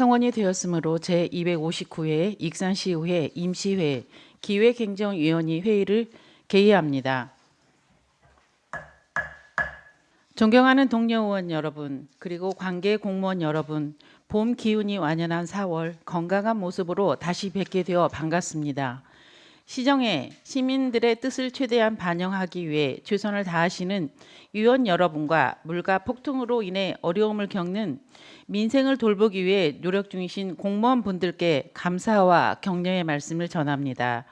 성원이 되었으므로 제259회 익산시의회 임시회 기획행정위원회 회의를 개의합니다. 존경하는 동료 의원 여러분, 그리고 관계 공무원 여러분, 봄 기운이 완연한 4월 건강한 모습으로 다시 뵙게 되어 반갑습니다. 시정에 시민들의 뜻을 최대한 반영하기 위해 최선을 다하시는 의원 여러분과 물가 폭등으로 인해 어려움을 겪는 민생을 돌보기 위해 노력 중이신 공무원분들께 감사와 격려의 말씀을 전합니다.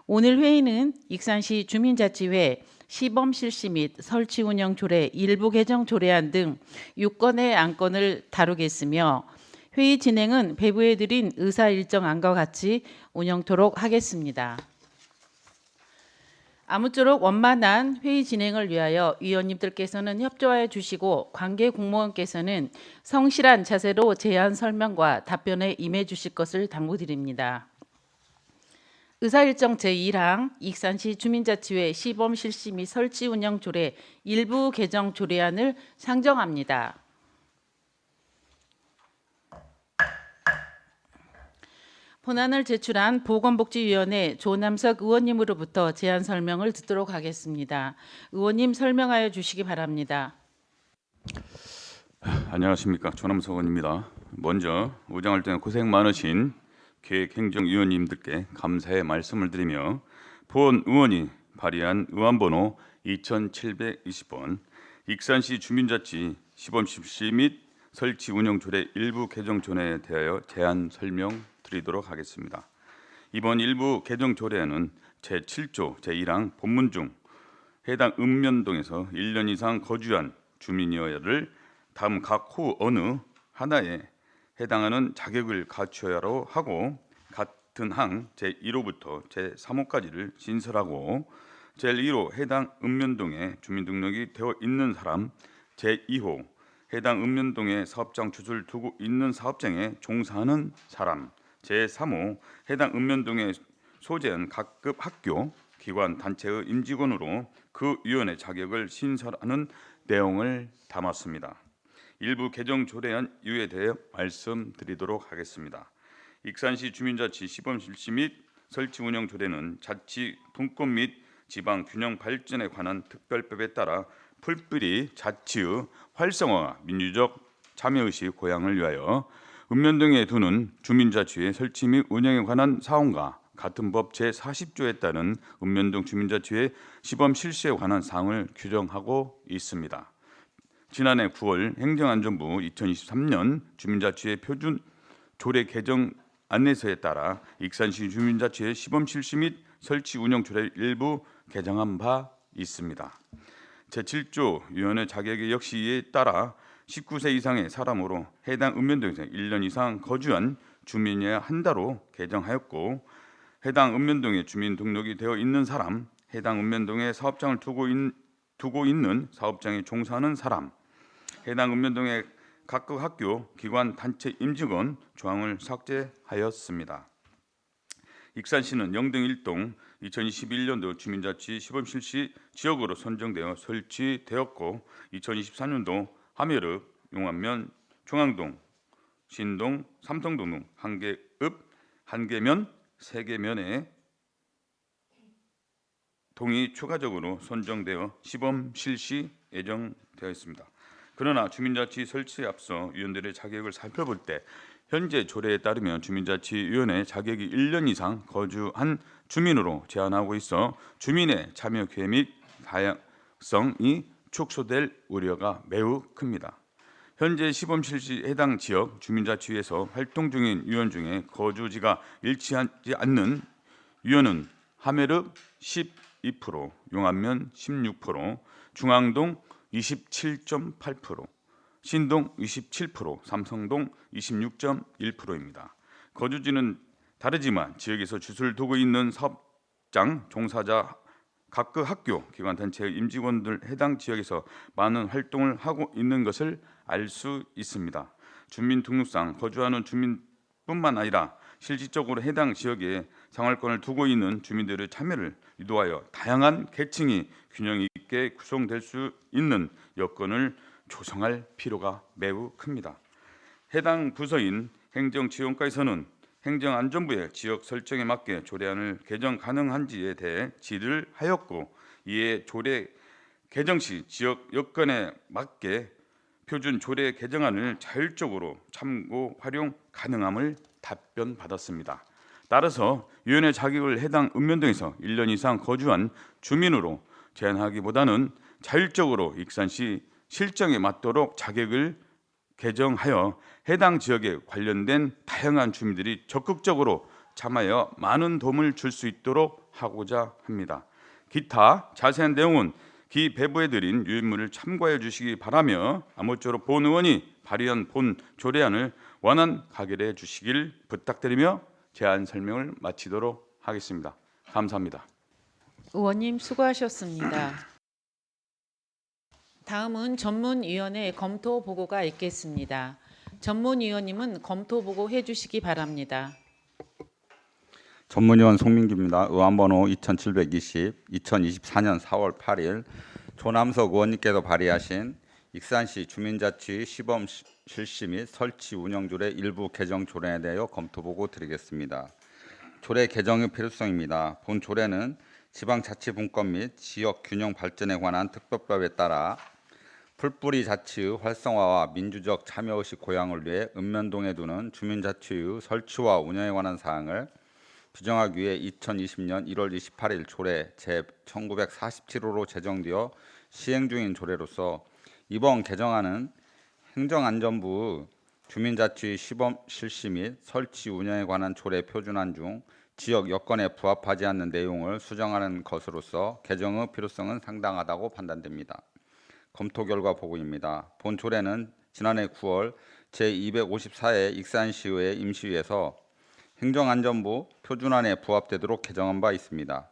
오늘 회의는 익산시 주민자치회 시범 실시 및 설치 운영 조례 일부 개정 조례안 등 6건의 안건을 다루겠으며 회의 진행은 배부해드린 의사 일정안과 같이 운영토록 하겠습니다. 아무쪼록 원만한 회의 진행을 위하여 위원님들께서는 협조하여 주시고 관계 공무원께서는 성실한 자세로 제안 설명과 답변에 임해 주실 것을 당부드립니다. 의사일정 제1항 익산시 주민자치회 시범 실시 및 설치 운영 조례 일부 개정 조례안을 상정합니다. 본안을 제출한 보건복지위원회 조남석 의원님으로부터 제안 설명을 듣도록 하겠습니다. 의원님 설명하여 주시기 바랍니다. 안녕하십니까, 조남석 의원입니다. 먼저 의장할 때 고생 많으신 기획행정위원님들께 감사의 말씀을 드리며 본 의원이 발의한 의안번호 2720번 익산시 주민자치 시범실시 및 설치 운영 조례 일부 개정 조례에 대하여 제안 설명 드리도록 하겠습니다. 이번 일부 개정 조례안은 제7조 제1항 본문 중 해당 읍면동에서 1년 이상 거주한 주민이어야를 다음 각 호 어느 하나에 해당하는 자격을 갖춰야로 하고 같은 항 제1호부터 제3호까지를 신설하고 제1호 해당 읍면동에 주민등록이 되어 있는 사람, 제2호 해당 읍면동에 사업장 주소를 두고 있는 사업장에 종사하는 사람, 제3호 해당 읍면동에 소재한 각급 학교, 기관, 단체의 임직원으로 그 위원회 자격을 신설하는 내용을 담았습니다. 일부 개정 조례안 이유에 대해 말씀드리도록 하겠습니다. 익산시 주민자치 시범실시 및 설치 운영 조례는 자치 분권 및 지방 균형 발전에 관한 특별법에 따라 풀뿌리 자치의 활성화, 민주적 참여의식 고양을 위하여 읍면동에 두는 주민자치회 설치 및 운영에 관한 사항과 같은 법 제40조에 따른 읍면동 주민자치회 시범 실시에 관한 사항을 규정하고 있습니다. 지난해 9월 행정안전부 2023년 주민자치회 표준 조례 개정 안내서에 따라 익산시 주민자치회 시범 실시 및 설치 운영 조례 일부 개정한 바 있습니다. 제7조 위원회 자격이 역시 이에 따라 19세 이상의 사람으로 해당 읍면동에서 1년 이상 거주한 주민이어야 한다로 개정하였고 해당 읍면동에 주민 등록이 되어 있는 사람, 해당 읍면동에 사업장을 두고 있는 사업장에 종사하는 사람, 해당 읍면동의 각급 학교, 기관, 단체 임직원 조항을 삭제하였습니다. 익산시는 영등 1동 2021년도 주민자치 시범실시 지역으로 선정되어 설치되었고 2024년도 함여읍, 용안면, 중앙동, 신동, 삼성동 등 1개읍, 1개면, 3개면에 동이 추가적으로 선정되어 시범 실시 예정되어 있습니다. 그러나 주민자치 설치에 앞서 위원들의 자격을 살펴볼 때 현재 조례에 따르면 주민자치위원회 자격이 1년 이상 거주한 주민으로 제한하고 있어 주민의 참여 기회 및 다양성이 축소될 우려가 매우 큽니다. 현재 시범 실시 해당 지역 주민자치회에서 활동 중인 위원 중에 거주지가 일치하지 않는 위원은 함여읍 12%, 용안면 16%, 중앙동 27.8%, 신동 27%, 삼성동 26.1%입니다. 거주지는 다르지만 지역에서 주소를 두고 있는 사업장 종사자 각급 학교, 기관, 단체의 임직원들 해당 지역에서 많은 활동을 하고 있는 것을 알 수 있습니다. 주민등록상 거주하는 주민뿐만 아니라 실질적으로 해당 지역에 생활권을 두고 있는 주민들의 참여를 유도하여 다양한 계층이 균형 있게 구성될 수 있는 여건을 조성할 필요가 매우 큽니다. 해당 부서인 행정지원과에서는 행정안전부의 지역 설정에 맞게 조례안을 개정 가능한지에 대해 질의를 하였고, 이에 조례 개정 시 지역 여건에 맞게 표준 조례 개정안을 자율적으로 참고 활용 가능함을 답변받았습니다. 따라서 위원회 자격을 해당 읍면동에서 1년 이상 거주한 주민으로 제한하기보다는 자율적으로 익산시 실정에 맞도록 자격을 개정하여 해당 지역에 관련된 다양한 주민들이 적극적으로 참여하여 많은 도움을 줄 수 있도록 하고자 합니다. 기타 자세한 내용은 기 배부해 드린 유인물을 참고해 주시기 바라며, 아무쪼록 본 의원이 발의한 본 조례안을 원안 가결해 주시길 부탁드리며 제안 설명을 마치도록 하겠습니다. 감사합니다. 의원님 수고하셨습니다. 다음은 전문위원회 검토 보고가 있겠습니다. 전문위원님은 검토 보고 해주시기 바랍니다. 전문위원 송민규입니다. 의안번호 2720, 2024년 4월 8일 조남석 의원님께서 발의하신 익산시 주민자치 시범 실시 및 설치 운영 조례 일부 개정 조례에 대하여 검토 보고 드리겠습니다. 조례 개정의 필요성입니다. 본 조례는 지방자치분권 및 지역 균형 발전에 관한 특별법에 따라 풀뿌리 자치의 활성화와 민주적 참여의식 고양을 위해 읍면동에 두는 주민자치의 설치와 운영에 관한 사항을 규정하기 위해 2020년 1월 28일 조례 제1947호로 제정되어 시행 중인 조례로서, 이번 개정안은 행정안전부 주민자치 시범 실시 및 설치 운영에 관한 조례 표준안 중 지역 여건에 부합하지 않는 내용을 수정하는 것으로서 개정의 필요성은 상당하다고 판단됩니다. 검토 결과 보고입니다. 본 조례는 지난해 9월 제254회 익산시의회 임시위에서 행정안전부 표준안에 부합되도록 개정한 바 있습니다.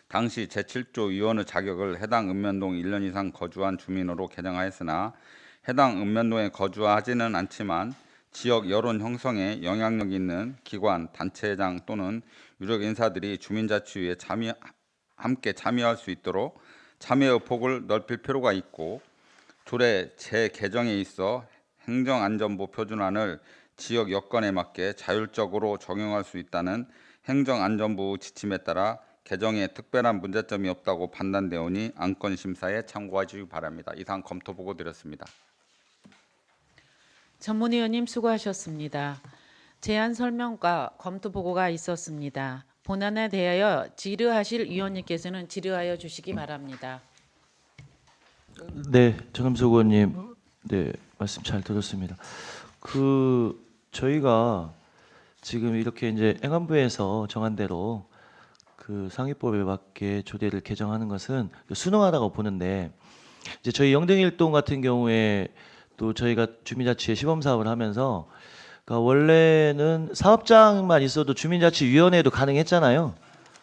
당시 제7조 위원의 자격을 해당 읍면동 1년 이상 거주한 주민으로 개정하였으나, 해당 읍면동에 거주하지는 않지만 지역 여론 형성에 영향력 있는 기관, 단체장 또는 유력 인사들이 주민자치회에 함께 참여할 수 있도록 참여의 폭을 넓힐 필요가 있고, 조례 재개정에 있어 행정안전부 표준안을 지역 여건에 맞게 자율적으로 적용할 수 있다는 행정안전부 지침에 따라 개정에 특별한 문제점이 없다고 판단되오니 안건 심사에 참고해 주시기 바랍니다. 이상 검토 보고 드렸습니다. 전문위원님 수고하셨습니다. 제안 설명과 검토 보고가 있었습니다. 본안에 대하여 질의하실 위원님께서는 질의하여 주시기 바랍니다. 네, 전남석 의원님, 네 말씀 잘 들었습니다. 저희가 지금 이렇게 이제 행안부에서 정한 대로 그 상위법에 맞게 조례를 개정하는 것은 순응하다고 보는데, 이제 저희 영등일동 같은 경우에 또 저희가 주민자치의 시범 사업을 하면서, 그러니까 원래는 사업장만 있어도 주민자치위원회도 가능했잖아요.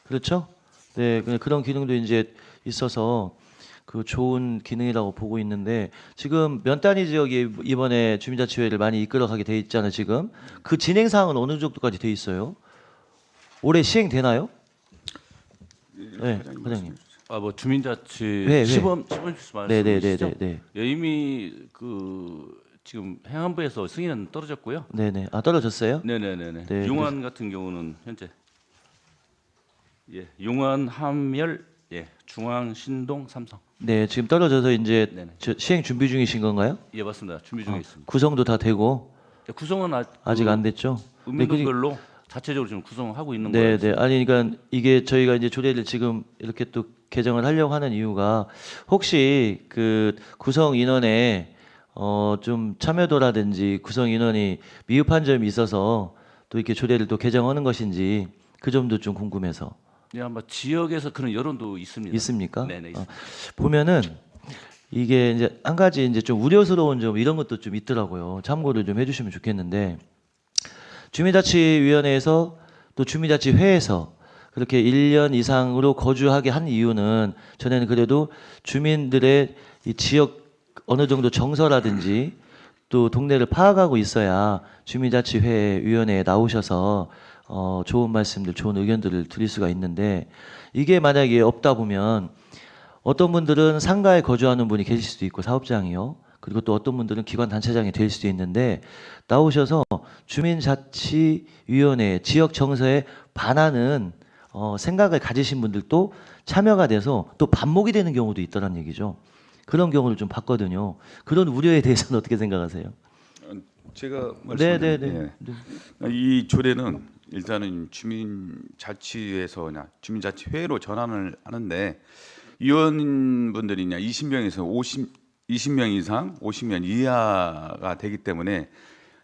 그렇죠? 네, 그런 기능도 이제 있어서 그 좋은 기능이라고 보고 있는데, 지금 면 단위 지역이 이번에 주민자치회를 많이 이끌어가게 돼 있잖아요. 지금 그 진행 사항은 어느 정도까지 돼 있어요? 올해 시행되나요? 네, 과장님. 뭐 주민자치 네, 네. 시범 말씀이시죠? 네. 예, 이미 지금 행안부에서 승인은 떨어졌고요. 네네. 아, 떨어졌어요? 네네네네. 네, 용안 같은 경우는 현재 용안 함열 중앙 신동 삼성. 네, 지금 떨어져서 이제 네네. 시행 준비 중이신 건가요? 예, 맞습니다. 준비 중에 있습니다. 구성도 다 되고 구성은 아직 안 됐죠? 읍면동별로 자체적으로 지금 구성하고 있는 네, 거예요. 네. 아니, 그러니까 이게 저희가 이제 조례를 지금 이렇게 또 개정을 하려고 하는 이유가, 혹시 그 구성 인원에 좀 참여도라든지 구성 인원이 미흡한 점이 있어서 또 이렇게 조례를 또 개정하는 것인지, 그 점도 좀 궁금해서. 네, 아마 지역에서 그런 여론도 있습니다. 있습니까? 네네. 있습니다. 보면은 이게 이제 한 가지 이제 좀 우려스러운 점, 이런 것도 좀 있더라고요. 참고를 좀 해주시면 좋겠는데, 주민자치위원회에서 또 주민자치회에서 그렇게 1년 이상으로 거주하게 한 이유는, 전에는 그래도 주민들의 이 지역 어느 정도 정서라든지 또 동네를 파악하고 있어야 주민자치회위원회에 나오셔서 좋은 말씀들, 좋은 의견들을 드릴 수가 있는데, 이게 만약에 없다 보면 어떤 분들은 상가에 거주하는 분이 계실 수도 있고, 사업장이요. 그리고 또 어떤 분들은 기관 단체장이 될 수도 있는데 나오셔서 주민자치위원회 지역 정서에 반하는 생각을 가지신 분들도 참여가 돼서 또 반목이 되는 경우도 있더란 얘기죠. 그런 경우를 좀 봤거든요. 그런 우려에 대해서는 어떻게 생각하세요? 제가 네네네. 이 조례는 일단은 주민자치회에서 그냥 주민자치회로 전환을 하는데 위원분들이냐 20명에서 20명 이상 50명 이하가 되기 때문에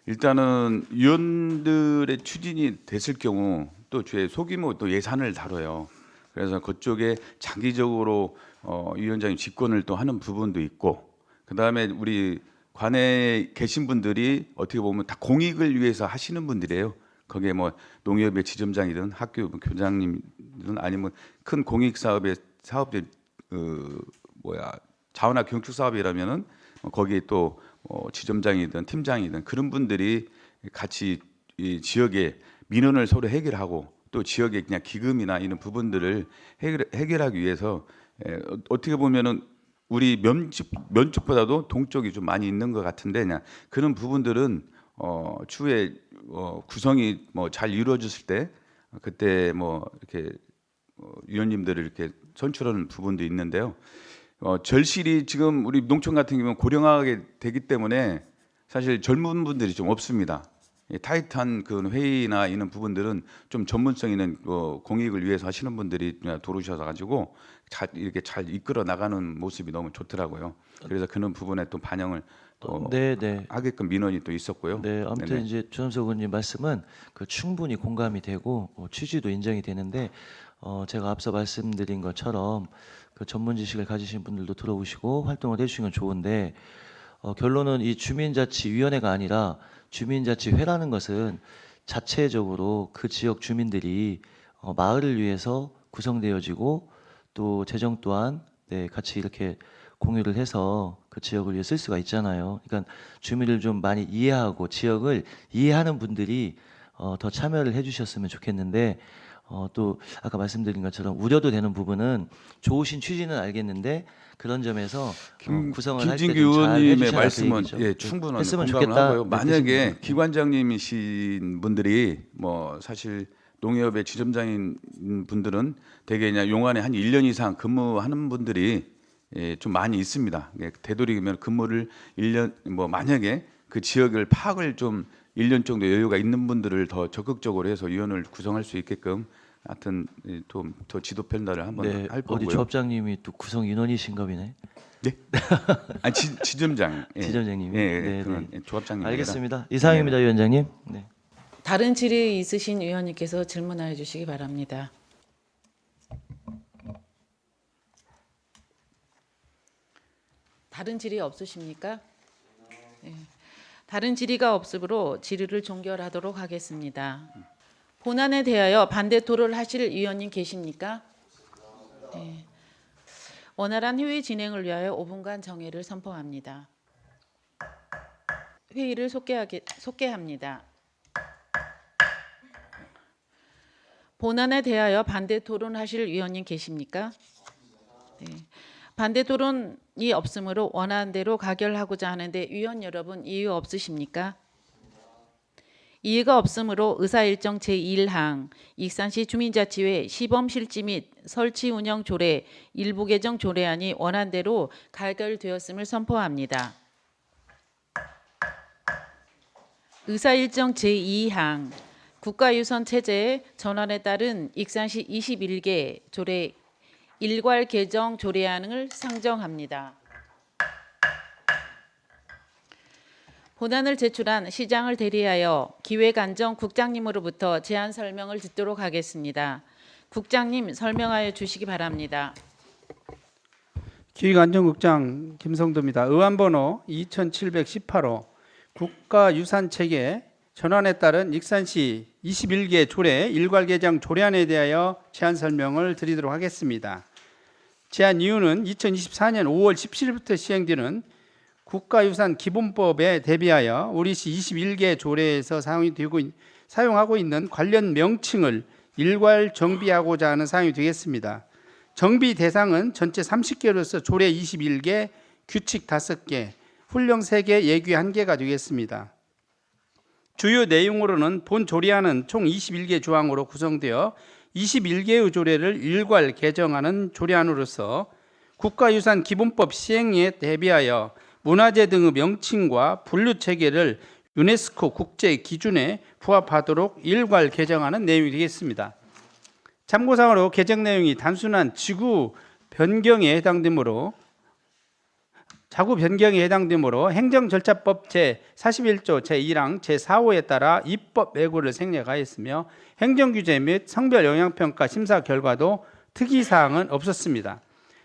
일단은 위원들의 추진이 됐을 경우 또 제 소규모 또 예산을 다뤄요. 그래서 그쪽에 장기적으로 위원장이 집권을 또 하는 부분도 있고 그다음에 우리 관에 계신 분들이 어떻게 보면 다 공익을 위해서 하시는 분들이에요. 거기에 뭐 농협의 지점장이든 학교 교장님이든 아니면 큰 공익 사업의 자원화 경축 사업이라면은 거기에 또 지점장이든 팀장이든 그런 분들이 같이 이 지역의 민원을 서로 해결하고 또 지역의 그냥 기금이나 이런 부분들을 해결하기 위해서 어떻게 보면은 우리 면적보다도 동쪽이 좀 많이 있는 것 같은데 그냥 그런 부분들은 추후에 구성이 뭐 잘 이루어졌을 때 그때 뭐 이렇게 위원님들을 이렇게 선출하는 부분도 있는데요. 절실히 지금 우리 농촌 같은 경우는 고령화하게 되기 때문에 사실 젊은 분들이 좀 없습니다. 타이트한 그 회의나 이런 부분들은 좀 전문성 있는 공익을 위해서 하시는 분들이 들어오셔서 가지고 이렇게 잘 이끌어 나가는 모습이 너무 좋더라고요. 그래서 그런 부분에 또 반영을 또 하게끔 민원이 또 있었고요. 네, 아무튼 네네. 이제 조남석 의원님 말씀은 충분히 공감이 되고 취지도 인정이 되는데 제가 앞서 말씀드린 것처럼 그 전문 지식을 가지신 분들도 들어오시고 활동을 해주시면 좋은데 결론은 이 주민자치위원회가 아니라 주민자치회라는 것은 자체적으로 그 지역 주민들이 마을을 위해서 구성되어지고 또 재정 또한 같이 이렇게 공유를 해서 그 지역을 위해 쓸 수가 있잖아요. 그러니까 주민을 좀 많이 이해하고 지역을 이해하는 분들이 더 참여를 해주셨으면 좋겠는데 또 아까 말씀드린 것처럼 우려도 되는 부분은 좋으신 취지는 알겠는데 그런 점에서 구성을 할 때 김진규 좀 잘 의원님의 해주셔야 그 말씀은 얘기죠. 충분한 했으면 공감을 좋겠다. 하고요. 네, 만약에 그렇습니다. 기관장님이신 분들이 뭐 사실 농협의 지점장인 분들은 대개 그냥 용안에 한 1년 이상 근무하는 분들이 좀 많이 있습니다. 되도록이면 근무를 1년 뭐 만약에 그 지역을 파악을 좀 1년 정도 여유가 있는 분들을 더 적극적으로 해서 위원을 구성할 수 있게끔 하여튼 좀 더 지도 편달을 한번 네, 할 거고요. 어디 조합장님이 또 구성 인원이신가 보네. 네? 아니 지점장. 지점장님이. 네, 그런 조합장님. 알겠습니다. 이상입니다, 위원장님. 네. 다른 질의 있으신 위원님께서 질문하여 주시기 바랍니다. 다른 질의 없으십니까? 네. 다른 질의가 없으므로 질의를 종결하도록 하겠습니다. 본안에 대하여 반대 토론을 하실 위원님 계십니까? 네. 원활한 회의 진행을 위하여 5분간 정회를 선포합니다. 회의를 속개합니다. 본안에 대하여 반대 토론하실 위원님 계십니까? 네. 반대 토론이 없으므로 원하는 대로 가결하고자 하는데 위원 여러분 이유 없으십니까? 이의가 없으므로 의사일정 제1항 익산시 주민자치회 시범실지 및 설치 운영 조례 일부 개정 조례안이 원안대로 가결되었음을 선포합니다. 의사일정 제2항 국가유선 체제의 전환에 따른 익산시 21개 조례 일괄 개정 조례안을 상정합니다. 본안을 제출한 시장을 대리하여 기획안전국장님으로부터 제안 설명을 듣도록 하겠습니다. 국장님 설명하여 주시기 바랍니다. 기획안전국장 김성도입니다. 의안번호 2718호 국가유산체계 전환에 따른 익산시 21개 조례 일괄 개정 조례안에 대하여 제안 설명을 드리도록 하겠습니다. 제안 이유는 2024년 5월 17일부터 시행되는 국가유산 기본법에 대비하여 우리시 21개 조례에서 사용하고 있는 관련 명칭을 일괄 정비하고자 하는 사항이 되겠습니다. 정비 대상은 전체 30개로서 조례 21개, 규칙 5개, 훈령 3개, 예규 1개가 되겠습니다. 주요 내용으로는 본 조례안은 총 21개 조항으로 구성되어 21개의 조례를 일괄 개정하는 조례안으로서 국가유산 기본법 시행에 대비하여 문화재 등의 명칭과 분류 체계를 유네스코 국제 기준에 부합하도록 일괄 개정하는 내용이 되겠습니다. 참고사항으로 개정 내용이 단순한 자구 변경에 해당되므로 행정절차법 제41조 제2랑 제4호에 따라 입법 예고를 생략하였으며 행정규제 및 성별 영향평가 심사 결과도 특이사항은 없었습니다.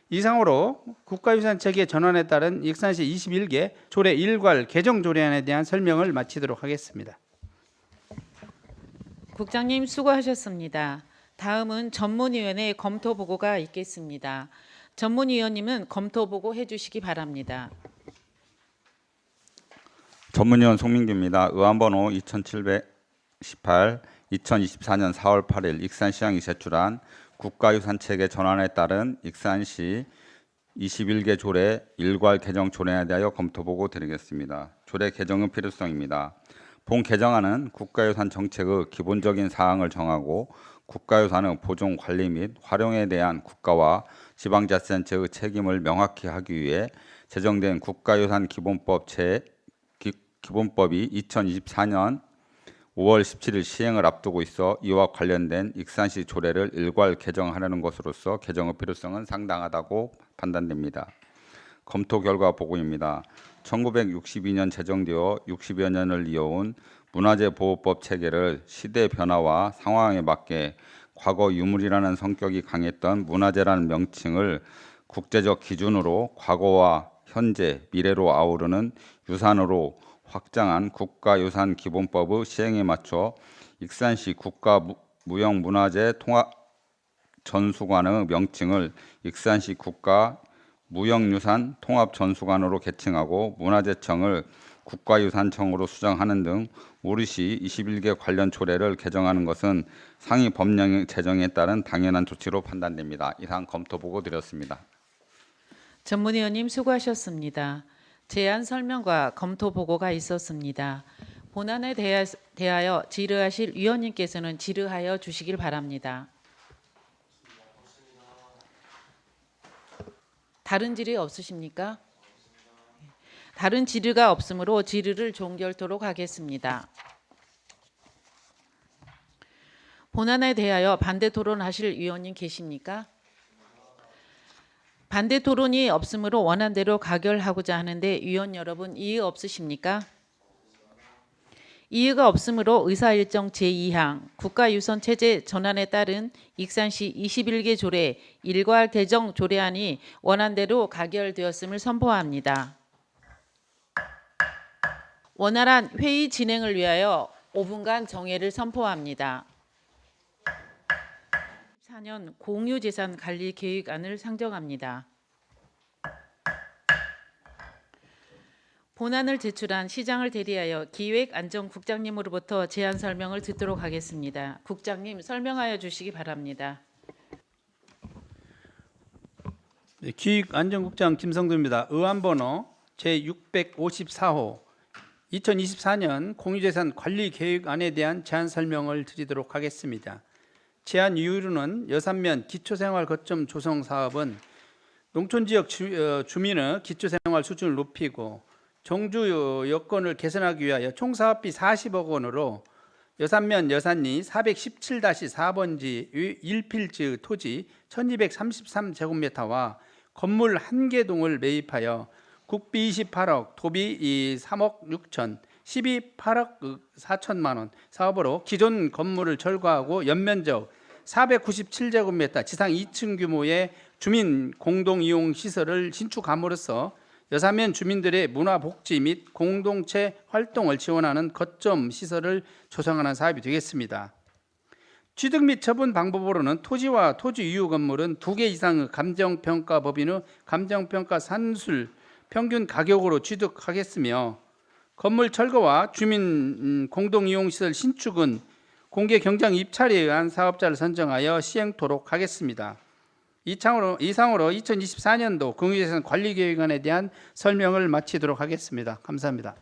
이상으로 국가유산체계 전환에 따른 익산시 21개 조례 일괄 개정 조례안에 대한 설명을 마치도록 하겠습니다. 국장님 수고하셨습니다. 다음은 전문위원회 검토 보고가 있겠습니다. 전문위원님은 검토 보고 해주시기 바랍니다. 전문위원 송민규입니다. 의안번호 2718 2024년 4월 8일 익산시장이 제출한 국가유산체계 전환에 따른 익산시 21개 조례 일괄 개정 조례에 대하여 검토보고 드리겠습니다. 조례 개정의 필요성입니다. 본 개정안은 국가유산 정책의 기본적인 사항을 정하고 국가유산의 보존, 관리 및 활용에 대한 국가와 지방자치단체의 책임을 명확히 하기 위해 제정된 국가유산 기본법이 2024년 5월 17일 시행을 앞두고 있어 이와 관련된 익산시 조례를 일괄 개정하려는 것으로서 개정의 필요성은 상당하다고 판단됩니다. 검토 결과 보고입니다. 1962년 제정되어 60여 년을 이어온 문화재 보호법 체계를 시대 변화와 상황에 맞게 과거 유물이라는 성격이 강했던 문화재라는 명칭을 국제적 기준으로 과거와 현재, 미래로 아우르는 유산으로 확장한 국가유산기본법의 시행에 맞춰 익산시 국가무형문화재 통합전수관의 명칭을 익산시 국가무형유산 통합전수관으로 개칭하고 문화재청을 국가유산청으로 수정하는 등 우리시 21개 관련 조례를 개정하는 것은 상위 법령 제정에 따른 당연한 조치로 판단됩니다. 이상 검토 보고 드렸습니다. 전문위원님 수고하셨습니다. 제안 설명과 검토 보고가 있었습니다. 본안에 대하여 질의하실 위원님께서는 질의하여 주시길 바랍니다. 다른 질의 없으십니까? 다른 질의가 없으므로 질의를 종결토록 하겠습니다. 본안에 대하여 반대 토론하실 위원님 계십니까? 반대 토론이 없으므로 원안대로 가결하고자 하는데 위원 여러분 이의 없으십니까? 이의가 없으므로 의사일정 제2항 국가유선체제 전환에 따른 익산시 21개 조례 일괄 개정 조례안이 원안대로 가결되었음을 선포합니다. 원활한 회의 진행을 위하여 5분간 정회를 선포합니다. 4년 공유재산 관리 계획안을 상정합니다. 본안을 제출한 시장을 대리하여 기획안전국장님으로부터 제안 설명을 듣도록 하겠습니다. 국장님 설명하여 주시기 바랍니다. 네, 기획안전국장 김성두입니다. 의안번호 제654호 2024년 공유재산 관리 계획안에 대한 제안 설명을 드리도록 하겠습니다. 제안 이유로는 여산면 기초생활 거점 조성 사업은 농촌지역 주민의 기초생활 수준을 높이고 정주 여건을 개선하기 위하여 총 사업비 40억 원으로 여산면 여산리 417-4번지 1필지 토지 1233제곱미터와 건물 1개 동을 매입하여 국비 28억, 도비 3억 6천, 12,8억 4천만 원 사업으로 기존 건물을 철거하고 연면적 497제곱미터 지상 2층 규모의 주민 공동이용 시설을 신축함으로써 여산면 주민들의 문화복지 및 공동체 활동을 지원하는 거점 시설을 조성하는 사업이 되겠습니다. 취득 및 처분 방법으로는 토지와 토지 이유 건물은 2개 이상의 감정평가법인의 감정평가 산술 평균 가격으로 취득하겠으며 건물 철거와 주민 공동이용시설 신축은 공개 경쟁 입찰에 의한 사업자를 선정하여 시행토록 하겠습니다. 이상으로 2024년도 공유재산 관리계획안에 대한 설명을 마치도록 하겠습니다. 감사합니다.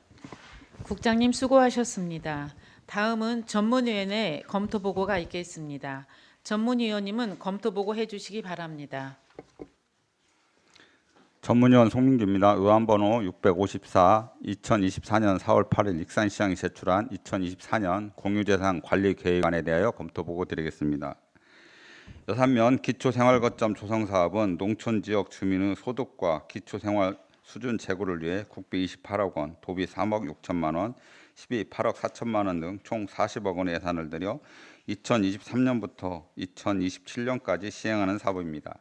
국장님 수고하셨습니다. 다음은 전문위원회 검토 보고가 있겠습니다. 전문위원님은 검토 보고 해주시기 바랍니다. 전문위원 송민규입니다. 의안번호 654 2024년 4월 8일 익산시장이 제출한 2024년 공유재산 관리계획안에 대하여 검토 보고 드리겠습니다. 여산면 기초생활거점 조성사업은 농촌지역 주민의 소득과 기초생활 수준 제고를 위해 국비 28억 원, 도비 3억 6천만 원, 12 8억 4천만 원 등 총 40억 원의 예산을 들여 2023년부터 2027년까지 시행하는 사업입니다.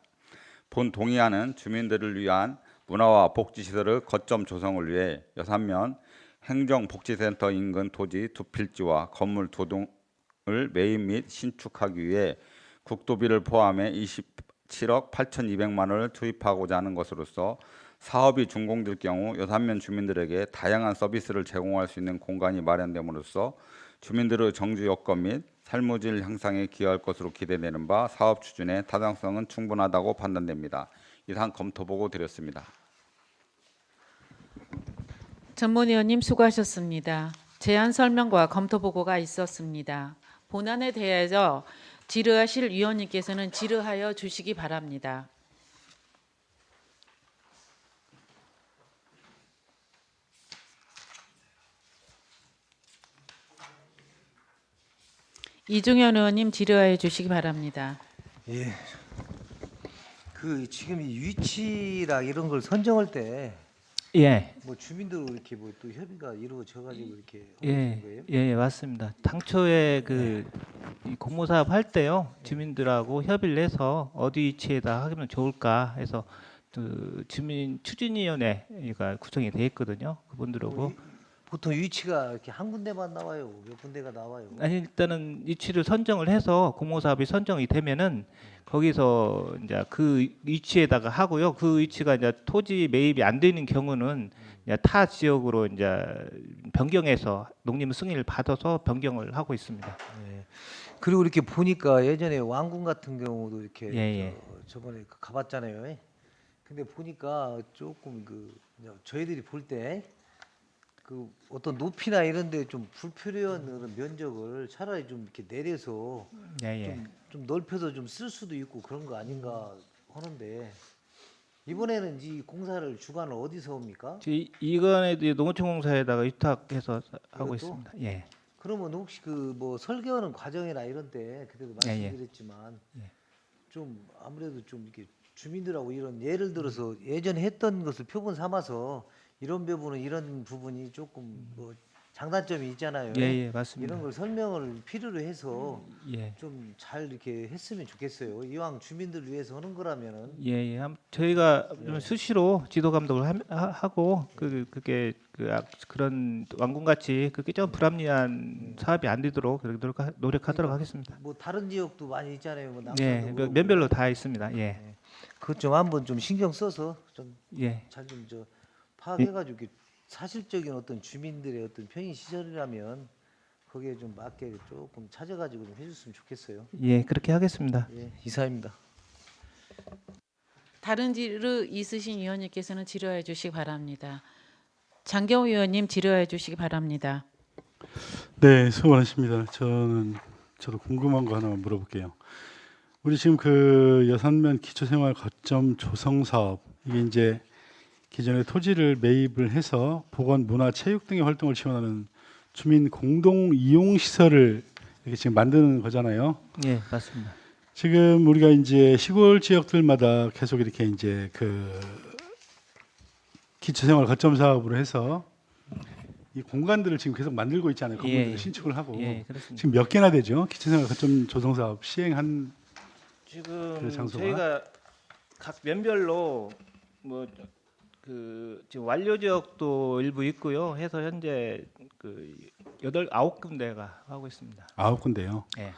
본 동의안은 주민들을 위한 문화와 복지시설의 거점 조성을 위해 여산면 행정복지센터 인근 토지 두 필지와 건물 두 동을 매입 및 신축하기 위해 국도비를 포함해 27억 8,200만 원을 투입하고자 하는 것으로서 사업이 준공될 경우 여산면 주민들에게 다양한 서비스를 제공할 수 있는 공간이 마련됨으로써 주민들의 정주 여건 및 삶의 질 향상에 기여할 것으로 기대되는 바 사업 추진의 타당성은 충분하다고 판단됩니다. 이상 검토 보고 드렸습니다. 전문위원님 수고하셨습니다. 제안 설명과 검토 보고가 있었습니다. 본안에 대해서 질의하실 위원님께서는 질의하여 주시기 바랍니다. 이중현 의원님 질의하여 주시기 바랍니다. 예. 그 지금 이 위치랑 이런 걸 선정할 때 예, 뭐 주민들 이렇게 뭐 또 협의가 이루어져 가지고 이렇게 예, 하는 거예요? 예, 맞습니다. 당초에 이 공모 사업 할 때요, 주민들하고 협의를 해서 어디 위치에다 하면 좋을까 해서 그 주민 추진위원회가 구성이 돼 있거든요. 그분들하고 보통 위치가 이렇게 한 군데만 나와요. 몇 군데가 나와요. 아니 일단은 위치를 선정을 해서 공모 사업이 선정이 되면은 거기서 이제 그 위치에다가 하고요. 그 위치가 이제 토지 매입이 안 되는 경우는 이제 타 지역으로 이제 변경해서 농림 승인을 받아서 변경을 하고 있습니다. 예. 그리고 이렇게 보니까 예전에 왕궁 같은 경우도 이렇게 예, 예. 저번에 가봤잖아요. 근데 보니까 조금 그 저희들이 볼 때 그 어떤 높이나 이런 데 좀 불필요한 그런 면적을 차라리 좀 이렇게 내려서 예, 예. 좀 넓혀서 좀 쓸 수도 있고 그런 거 아닌가 하는데 이번에는 이 공사를 주관을 어디서 합니까? 이건에도 농어촌공사에다가 위탁해서 하고 이것도? 있습니다. 예. 그러면 혹시 그 뭐 설계하는 과정이나 이런 때 그때도 예, 예. 말씀드렸지만 예. 좀 아무래도 좀 이렇게 주민들하고 이런 예를 들어서 예전에 했던 것을 표본 삼아서 이런 부분은 이런 부분이 조금 뭐 장단점이 있잖아요. 예, 예, 맞습니다. 이런 걸 설명을 필요로 해서 예. 좀 잘 이렇게 했으면 좋겠어요. 이왕 주민들 위해서 하는 거라면은 예, 예. 저희가 좀 수시로 지도 감독을 하고 그게 그런 왕궁같이 그게 좀 불합리한 사업이 안 되도록 그렇게 노력하도록 하겠습니다. 뭐 다른 지역도 많이 있잖아요. 뭐 남산도 예, 그렇고. 면별로 다 있습니다. 예, 그것 좀 한번 좀 신경 써서 좀 예, 잘 좀 저 파악해가지고 이렇게 사실적인 어떤 주민들의 어떤 편의 시설이라면 거기에 좀 맞게 조금 찾아가지고 좀 해줬으면 좋겠어요. 예, 그렇게 하겠습니다. 예, 이사입니다. 다른 질의 있으신 위원님께서는 질의해 주시기 바랍니다. 장경호 위원님 질의해 주시기 바랍니다. 네, 수고 많으십니다. 저도 궁금한 거 하나만 물어볼게요. 우리 지금 그 여산면 기초생활 거점 조성 사업 이게 이제 기존에 토지를 매입을 해서 보건, 문화, 체육 등의 활동을 지원하는 주민 공동 이용 시설을 이렇게 지금 만드는 거잖아요. 예, 맞습니다. 지금 우리가 이제 시골 지역들마다 계속 이렇게 이제 그 기초생활 거점 사업으로 해서 이 공간들을 지금 계속 만들고 있잖아요. 건물들을 예, 신축을 하고 예, 그렇습니다. 지금 몇 개나 되죠? 기초생활 거점 조성 사업 시행한 지금 그 장소가? 저희가 각 면별로 뭐 지금 완료 지역도 일부 있고요. 해서 현재 그 9군데가 하고 있습니다. 9군데요. 예.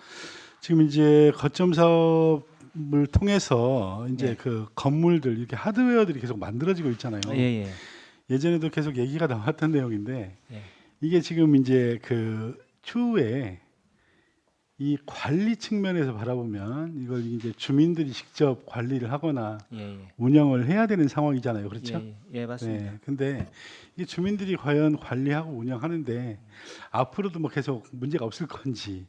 지금 이제 거점 사업을 통해서 이제 예. 그 건물들 이렇게 하드웨어들이 계속 만들어지고 있잖아요. 예, 예. 예전에도 계속 얘기가 나왔던 내용인데 예. 이게 지금 이제 그 추후에 이 관리 측면에서 바라보면 이걸 이제 주민들이 직접 관리를 하거나 예, 운영을 해야 되는 상황이잖아요. 그렇죠? 예, 맞습니다. 네. 근데 이 주민들이 과연 관리하고 운영하는데 앞으로도 뭐 계속 문제가 없을 건지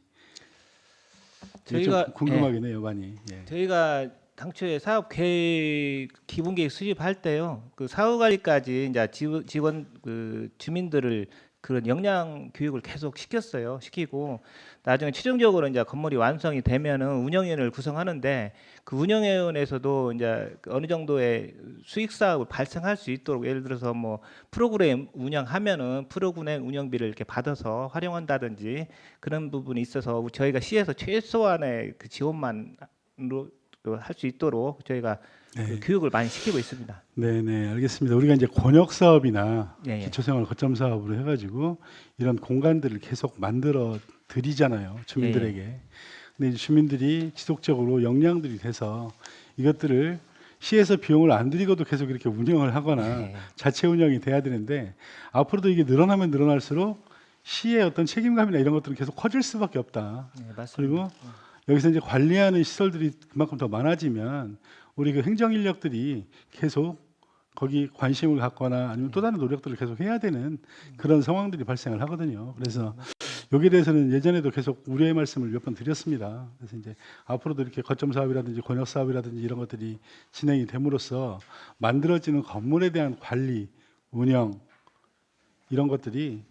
저희가 좀 궁금하긴 해요, 많이. 예. 저희가 당초에 사업 계획 기본 계획 수립할 때요. 그 사후 관리까지 이제 직원 그 주민들을 그런 역량 교육을 계속 시키고 나중에 최종적으로 이제 건물이 완성이 되면은 운영위원회를 구성하는데 그 운영위원회에서도 이제 어느 정도의 수익 사업을 발생할 수 있도록 예를 들어서 뭐 프로그램 운영하면은 프로그램 운영비를 이렇게 받아서 활용한다든지 그런 부분이 있어서 저희가 시에서 최소한의 그 지원만으로 할 수 있도록 저희가 그 교육을 많이 시키고 있습니다. 네, 알겠습니다. 우리가 이제 권역 사업이나 예. 기초생활 거점 사업으로 해가지고 이런 공간들을 계속 만들어 드리잖아요, 주민들에게. 근데 이제 주민들이 지속적으로 역량들이 돼서 이것들을 시에서 비용을 안 들이고도 계속 이렇게 운영을 하거나 자체 운영이 돼야 되는데 앞으로도 이게 늘어나면 늘어날수록 시의 어떤 책임감이나 이런 것들은 계속 커질 수밖에 없다. 네, 맞습니다. 그리고 여기서 이제 관리하는 시설들이 그만큼 더 많아지면 우리 그 행정 인력들이 계속 거기 관심을 갖거나 아니면 또 다른 노력들을 계속 해야 되는 그런 상황들이 발생을 하거든요. 그래서 여기에 대해서는 예전에도 계속 우려의 말씀을 몇 번 드렸습니다. 그래서 이제 앞으로도 이렇게 거점 사업이라든지 권역 사업이라든지 이런 것들이 진행이 됨으로써 만들어지는 건물에 대한 관리, 운영 이런 것들이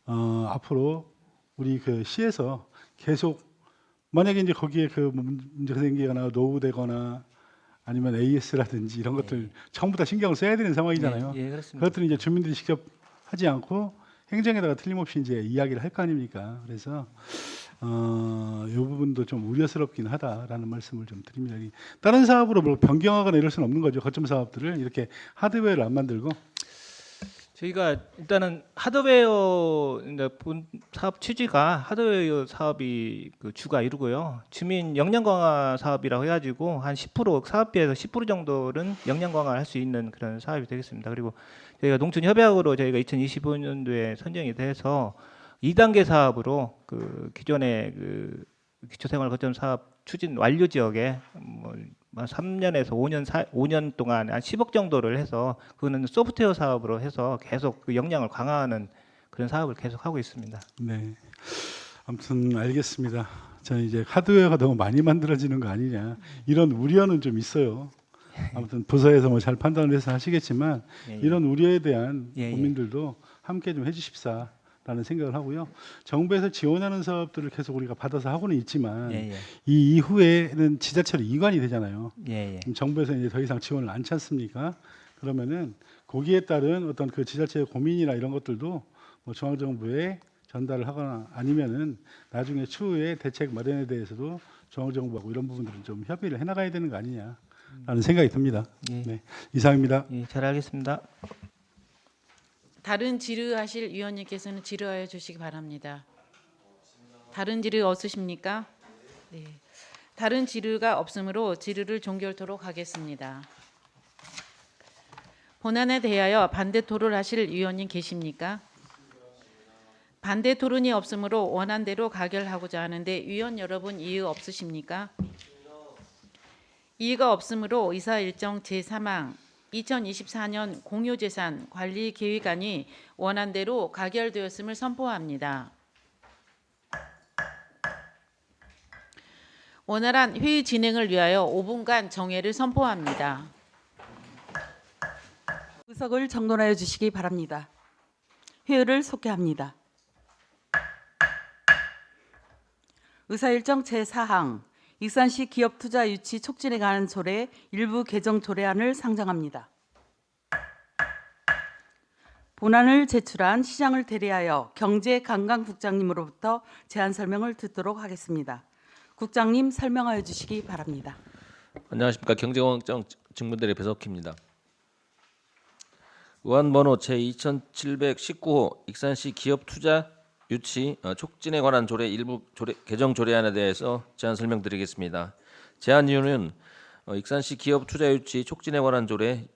앞으로 우리 그 시에서 계속 만약에 이제 거기에 그 문제가 생기거나 노후되거나 아니면 AS라든지 이런 것들 전부 다 신경을 써야 되는 상황이잖아요. 예, 그렇습니다. 그것들은 이제 주민들이 직접 하지 않고 행정에다가 틀림없이 이제 이야기를 할 거 아닙니까? 그래서 이 부분도 좀 우려스럽긴 하다라는 말씀을 좀 드립니다. 다른 사업으로 뭐 변경하거나 이럴 수는 없는 거죠. 거점 사업들을 이렇게 하드웨어를 안 만들고. 저희가 일단은 하드웨어 이제 본 사업 취지가 하드웨어 사업이 그 주가 이루고요. 주민 역량 강화 사업이라고 해가지고 한 10% 사업비에서 10% 정도는 역량 강화를 할 수 있는 그런 사업이 되겠습니다. 그리고 저희가 농촌 협약으로 저희가 2025년도에 선정이 돼서 2단계 사업으로 그 기존의 그 기초생활 거점 사업 추진 완료 지역에 뭐 3년에서 5년 동안 한 10억 정도를 해서 그거는 소프트웨어 사업으로 해서 계속 그 역량을 강화하는 그런 사업을 계속 하고 있습니다. 네. 아무튼 알겠습니다. 저는 이제 하드웨어가 너무 많이 만들어지는 거 아니냐 이런 우려는 좀 있어요. 아무튼 부서에서 뭐 잘 판단을 해서 하시겠지만 이런 우려에 대한 고민들도 함께 좀 해주십사. 라는 생각을 하고요. 정부에서 지원하는 사업들을 계속 우리가 받아서 하고는 있지만 이 이후에는 지자체로 이관이 되잖아요. 정부에서 이제 더 이상 지원을 안 찾습니까? 그러면은 거기에 따른 어떤 그 지자체의 고민이나 이런 것들도 뭐 중앙정부에 전달을 하거나 아니면은 나중에 추후에 대책 마련에 대해서도 중앙정부하고 이런 부분들은 좀 협의를 해나가야 되는 거 아니냐라는 생각이 듭니다. 네, 이상입니다. 잘 알겠습니다. 다른 질의하실 위원님께서는 질의하여 주시기 바랍니다. 다른 질의 없으십니까? 네. 다른 질의가 없으므로 질의를 종결토록 하겠습니다. 본안에 대하여 반대 토론하실 위원님 계십니까? 반대 토론이 없으므로 원안대로 가결하고자 하는데 위원 여러분 이의 없으십니까? 이의가 없으므로 의사 일정 제3항 2024년 공유재산 관리 계획안이 원안대로 가결되었음을 선포합니다. 원활한 회의 진행을 위하여 5분간 정회를 선포합니다. 의석을 정돈하여 주시기 바랍니다. 회의를 속개합니다. 의사일정 제4항 익산시 기업투자 유치 촉진에 관한 조례 일부 개정 조례안을 상정합니다. 본안을 제출한 시장을 대리하여 경제관광국장님으로부터 제안 설명을 듣도록 하겠습니다. 국장님 설명하여 주시기 바랍니다. 안녕하십니까. 경제관광청 직무대리 배석희입니다. 의안번호 제2719호 익산시 기업투자 유치 촉진에 관한 조례 일부 개정 조례안에 대해서 제안 설명드리겠습니다. 제안 이유는 익산시 기업 투자 유치 촉진에 관한 조례의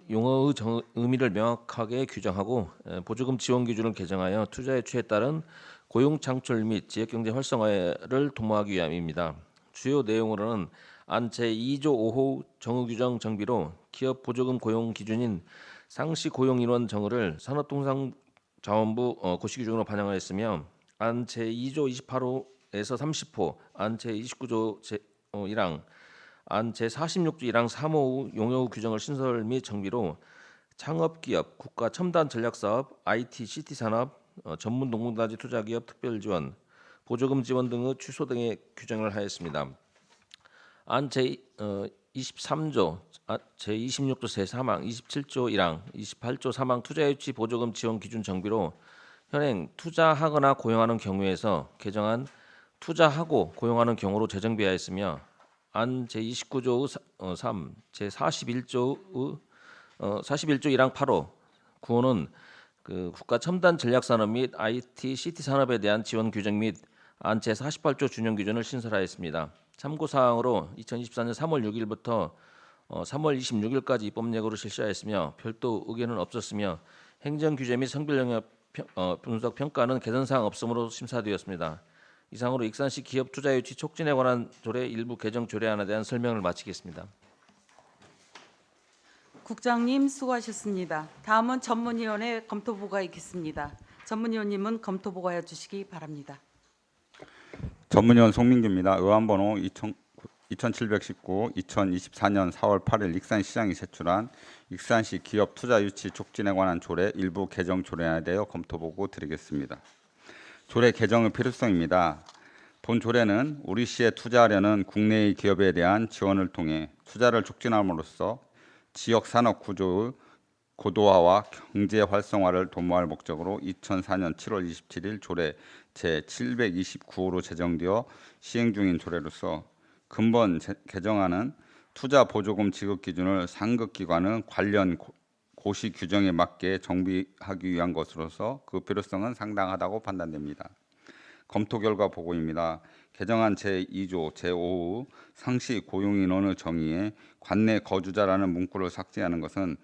용어의 의미를 명확하게 규정하고 보조금 지원 기준을 개정하여 투자 유치에 따른 고용 창출 및 지역 경제 활성화를 도모하기 위함입니다. 주요 내용으로는 안 제2조 5호 정의 규정 정비로 기업 보조금 고용 기준인 상시 고용 인원 정의를 산업통상자원부 고시 규정으로 반영하였으며 안 제2조 28호에서 30호, 안 제29조 1항, 안 제46조 1항 3호 용역 규정을 신설 및 정비로 창업기업, 국가 첨단 전략사업, IT, CT 산업, 전문 농문단지 투자기업 특별지원, 보조금 지원 등의 취소 등의 규정을 하였습니다. 안 제23조, 제26조 제3항, 27조 1항, 28조 3항 투자유치 보조금 지원 기준 정비로 현행 투자하거나 고용하는 경우에서 개정한 투자하고 고용하는 경우로 재정비하였으며 안 제29조 3, 제41조 1항 8호 구호는 그 국가 첨단 전략 산업 및 IT, CT 산업에 대한 지원 규정 및 안 제48조 준용 규정을 신설하였습니다. 참고 사항으로 2024년 3월 6일부터 3월 26일까지 입법 예고를 실시하였으며 별도 의견은 없었으며 행정 규제 및 성별 영역 분석 평가는 개선 사항 없음으로 심사되었습니다. 이상으로 익산시 기업 투자 유치 촉진에 관한 조례 일부 개정 조례안에 대한 설명을 마치겠습니다. 국장님 수고하셨습니다. 다음은 전문위원회 검토보고가 있겠습니다. 전문위원님은 검토보고해 주시기 바랍니다. 전문위원 송민규입니다. 의안번호 2719 2024년 4월 8일 익산시장이 제출한 익산시 기업 투자 유치 촉진에 관한 조례 일부 개정 조례안에 대하여 검토보고 드리겠습니다. 조례 개정의 필요성입니다. 본 조례는 우리 시에 투자하려는 국내의 기업에 대한 지원을 통해 투자를 촉진함으로써 지역 산업 구조의 고도화와 경제 활성화를 도모할 목적으로 2004년 7월 27일 조례 제729호로 제정되어 시행 중인 조례로서 근본 개정안은 투자 보조금 지급 기준을 상급 기관의 관련 고시 규정에 맞게 정비하기 위한 것으로서 그 필요성은 상당하다고 판단됩니다. 검토 결과 보고입니다. 개정안 제2조 제5호 상시 고용인원의 정의에 관내 거주자라는 문구를 삭제하는 것은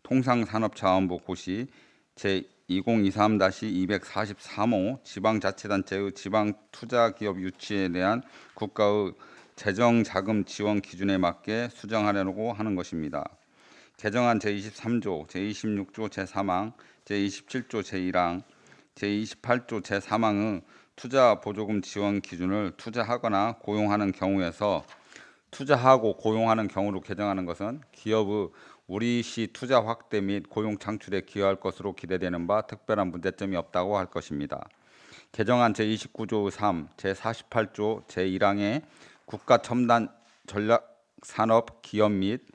통상산업자원부 고시 제2023-243호 지방자치단체의 지방투자기업 유치에 대한 국가의 재정자금 지원 기준에 맞게 수정하려고 하는 것입니다. 개정안 제23조, 제26조 제3항, 제27조 제1항, 제28조 제3항의 투자 보조금 지원 기준을 투자하거나 고용하는 경우에서 투자하고 고용하는 경우로 개정하는 것은 기업의 우리시 투자 확대 및 고용 창출에 기여할 것으로 기대되는 바 특별한 문제점이 없다고 할 것입니다. 개정안 제29조 3, 제48조 제1항의 국가 첨단 전략 산업 기업 및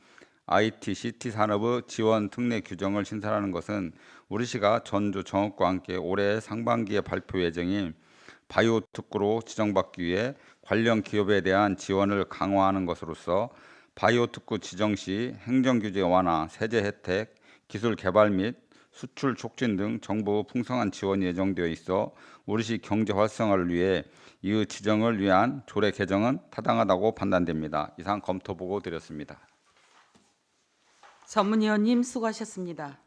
IT, CT 산업의 지원 특례 규정을 신설하는 것은 우리시가 전주 정읍과 함께 올해 상반기에 발표 예정인 바이오 특구로 지정받기 위해 관련 기업에 대한 지원을 강화하는 것으로서 바이오 특구 지정 시 행정 규제 완화, 세제 혜택, 기술 개발 및 수출 촉진 등 정부 풍성한 지원이 예정되어 있어 우리시 경제 활성화를 위해 이의 지정을 위한 조례 개정은 타당하다고 판단됩니다. 이상 검토 보고 드렸습니다. 전문위원님 수고하셨습니다.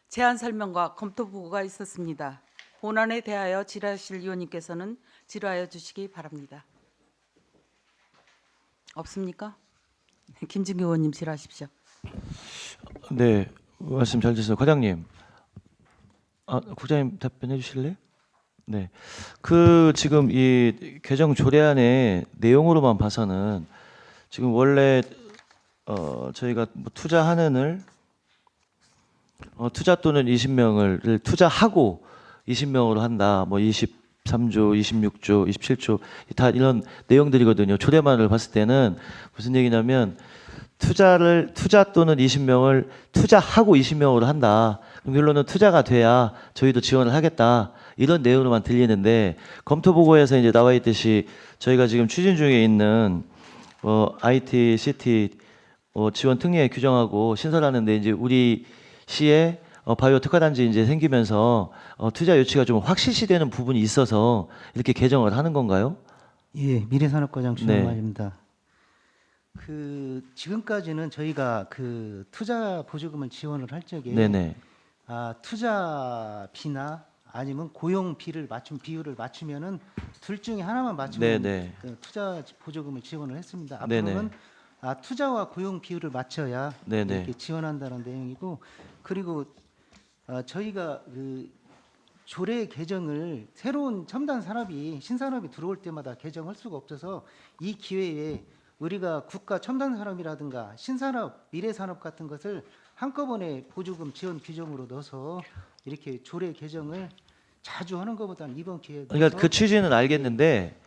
제안 설명과 검토 보고가 있었습니다. 본안에 대하여 질의하실 위원님께서는 질의하여 주시기 바랍니다. 없습니까? 김진규 의원님 질의하십시오. 네, 말씀 잘 주셔서 과장님, 국장님 답변해 주실래요? 네, 그 지금 이 개정 조례안의 내용으로만 봐서는 지금 원래 저희가 뭐 투자하는을 투자 또는 20명을 투자하고 20명으로 한다. 뭐 23조, 26조, 27조 다 이런 내용들이거든요. 조례만을 봤을 때는 무슨 얘기냐면 투자 또는 20명을 투자하고 20명으로 한다. 그럼 결론은 투자가 돼야 저희도 지원을 하겠다. 이런 내용으로만 들리는데 검토 보고에서 이제 나와 있듯이 저희가 지금 추진 중에 있는 IT, CT 지원 특례 규정하고 신설하는데 이제 우리 시에 바이오 특화단지 이제 생기면서 투자 유치가 좀 확실시되는 부분이 있어서 이렇게 개정을 하는 건가요? 예, 미래산업과장 네. 주영만입니다. 그 지금까지는 저희가 그 투자 보조금을 지원을 할 적에 네네. 투자비나 아니면 고용비를 비율을 맞추면은 둘 중에 하나만 맞추면 네네. 그 투자 보조금을 지원을 했습니다. 네네. 앞으로는 투자와 고용 비율을 맞춰야 네네. 이렇게 지원한다는 내용이고, 그리고 저희가 그 조례 개정을 새로운 첨단 산업이 신산업이 들어올 때마다 개정할 수가 없어서 이 기회에 우리가 국가 첨단 산업이라든가 신산업, 미래산업 같은 것을 한꺼번에 보조금 지원 규정으로 넣어서 이렇게 조례 개정을 자주 하는 것보다는 이번 기회에 그러니까 그 취지는 알겠는데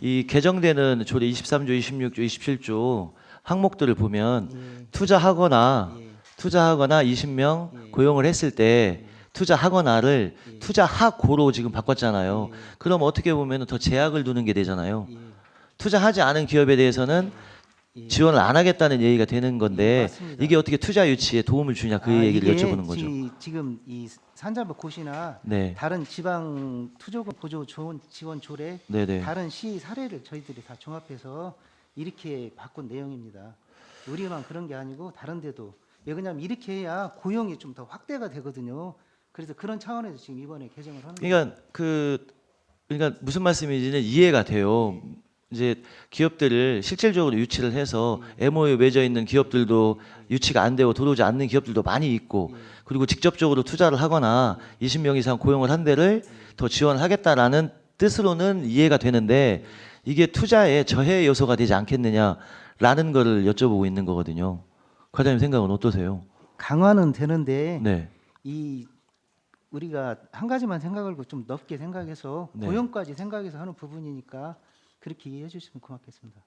이 개정되는 조례 23조, 26조, 27조 항목들을 보면 예, 투자하거나 예, 20명 예. 고용을 했을 때 투자하거나를 예. 투자하고로 지금 바꿨잖아요. 예. 그럼 어떻게 보면 더 제약을 두는 게 되잖아요. 예, 투자하지 않은 기업에 대해서는 예. 지원을 안 하겠다는 얘기가 되는 예, 건데 맞습니다. 이게 어떻게 투자 유치에 도움을 주냐 그 얘기를 이게 여쭤보는 거죠. 지금 이 산자부고시나 네, 다른 지방 투자금 보조 지원 조례, 네, 네. 다른 시 사례를 저희들이 다 종합해서 이렇게 바꾼 내용입니다. 우리만 그런 게 아니고 다른 데도. 왜냐하면 이렇게 해야 고용이 좀 더 확대가 되거든요. 그래서 그런 차원에서 지금 이번에 개정을 하는 거예요. 그러니까 무슨 말씀인지는 이해가 돼요. 이제 기업들을 실질적으로 유치를 해서 MOU 맺어 있는 기업들도 유치가 안 되고 들어오지 않는 기업들도 많이 있고, 그리고 직접적으로 투자를 하거나 20명 이상 고용을 한 데를 더 지원하겠다라는 뜻으로는 이해가 되는데 이게 투자에 저해 요소가 되지 않겠느냐라는 거를 여쭤보고 있는 거거든요. 과장님 생각은 어떠세요? 강화는 되는데 네. 이 우리가 한 가지만 생각을 좀 넓게 생각해서 네. 고용까지 생각해서 하는 부분이니까 그렇게 이해해 주시면 고맙겠습니다.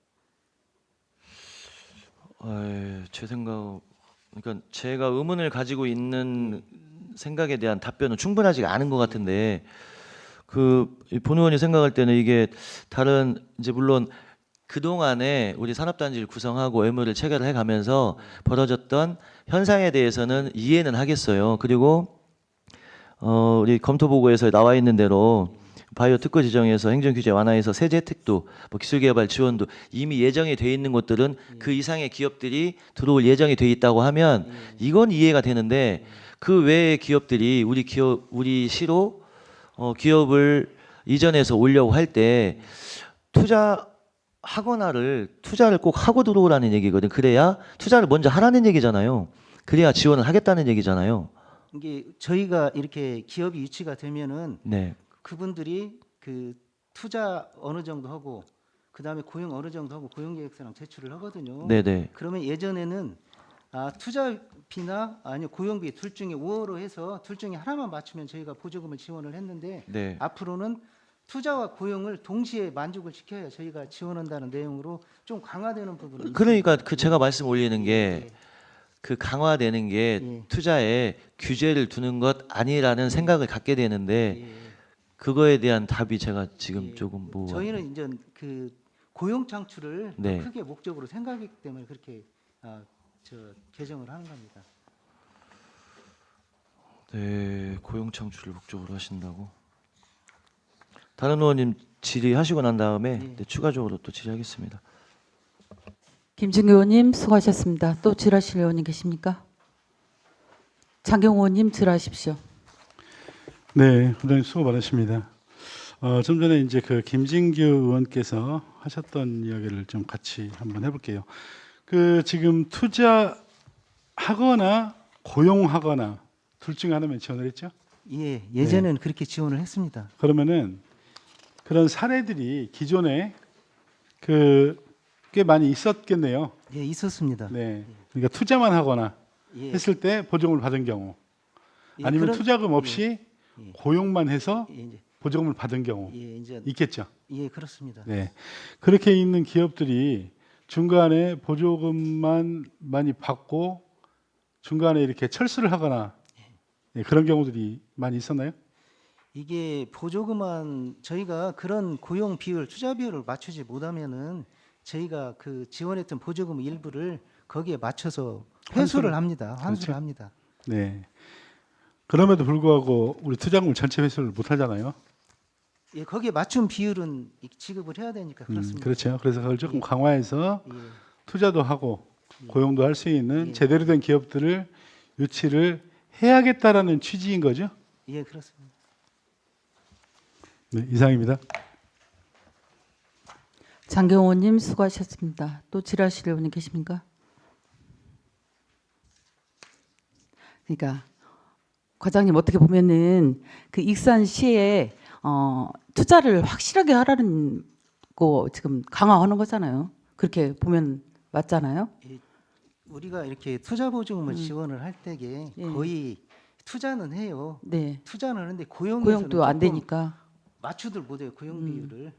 제 생각, 그러니까 제가 의문을 가지고 있는 생각에 대한 답변은 충분하지가 않은 것 같은데 본 의원이 생각할 때는 이게 다른 이제 물론 그 동안에 우리 산업단지를 구성하고 MOU를 체결을 해가면서 벌어졌던 현상에 대해서는 이해는 하겠어요. 그리고 우리 검토 보고에서 나와 있는 대로 바이오 특허 지정에서 행정 규제 완화해서 세제 혜택도 뭐 기술 개발 지원도 이미 예정이 돼 있는 곳들은 그 이상의 기업들이 들어올 예정이 돼 있다고 하면 이건 이해가 되는데 그 외의 기업들이 우리 시로 기업을 이전해서 오려고 할 때 투자를 꼭 하고 들어오라는 얘기거든. 그래야 투자를 먼저 하라는 얘기잖아요. 그래야 지원을 하겠다는 얘기잖아요. 이게 저희가 이렇게 기업이 유치가 되면은 네. 그분들이 그 투자 어느 정도 하고 그다음에 고용 어느 정도 하고 고용계획서랑 제출을 하거든요. 네네. 그러면 예전에는 투자비나 아니 고용비 둘 중에 우호로 해서 둘 중에 하나만 맞추면 저희가 보조금을 지원을 했는데 네. 앞으로는 투자와 고용을 동시에 만족을 시켜야 저희가 지원한다는 내용으로 좀 강화되는 부분이 그러니까 있습니다. 제가 말씀 올리는 게 그 강화되는 게 예. 투자에 규제를 두는 것 아니라는 생각을 갖게 되는데 예. 그거에 대한 답이 제가 지금 예. 조금 저희는 이제 그 고용 창출을 네. 크게 목적으로 생각하기 때문에 그렇게 개정을 하는 겁니다. 네, 고용 창출을 목적으로 하신다고. 다른 의원님 질의하시고 난 다음에 네, 추가적으로 또 질의하겠습니다. 김준규 의원님 수고하셨습니다. 또 질하실 의원님 계십니까? 장경호 의원님 질하십시오. 네, 부장님 수고 많으십니다. 좀 전에 이제 그 김진규 의원께서 하셨던 이야기를 좀 같이 한번 해볼게요. 그 지금 투자하거나 고용하거나 둘 중에 하나면 지원을 했죠? 예, 예전에는 그렇게 지원을 했습니다. 그러면은 그런 사례들이 기존에 꽤 많이 있었겠네요. 예, 있었습니다. 네, 그러니까 투자만 하거나 예, 했을 때 보조금을 받은 경우, 예, 아니면 그런- 투자금 없이 예. 고용만 해서 예, 이제 보조금을 받은 경우 이제 있겠죠. 예, 그렇습니다. 네, 그렇게 있는 기업들이 중간에 보조금만 많이 받고 중간에 이렇게 철수를 하거나 그런 경우들이 많이 있었나요? 이게 보조금만 저희가 그런 고용 비율, 투자 비율을 맞추지 못하면은 저희가 그 지원했던 보조금 일부를 거기에 맞춰서 회수를 합니다. 환수를 그렇죠. 합니다. 네. 그럼에도 불구하고 우리 투자금을 전체 회수를 못 하잖아요. 예, 거기에 맞춘 비율은 지급을 해야 되니까 그렇습니다. 그렇죠. 그래서 그걸 조금 강화해서 예, 투자도 하고 고용도 할 수 있는 예. 제대로 된 기업들을 유치를 해야겠다라는 취지인 거죠. 예, 그렇습니다. 네, 이상입니다. 장경호님 수고하셨습니다. 또 질의하실 분이 계십니까? 그러니까 과장님 어떻게 보면은 그 익산시에 투자를 확실하게 하라는 거 지금 강화하는 거잖아요. 그렇게 보면 맞잖아요. 우리가 이렇게 투자 보증금을 지원을 할 때에 예. 거의 투자는 해요. 네. 투자는 하는데 고용에서는 고용도 안 조금 되니까. 맞추들 못해요. 고용 비율을.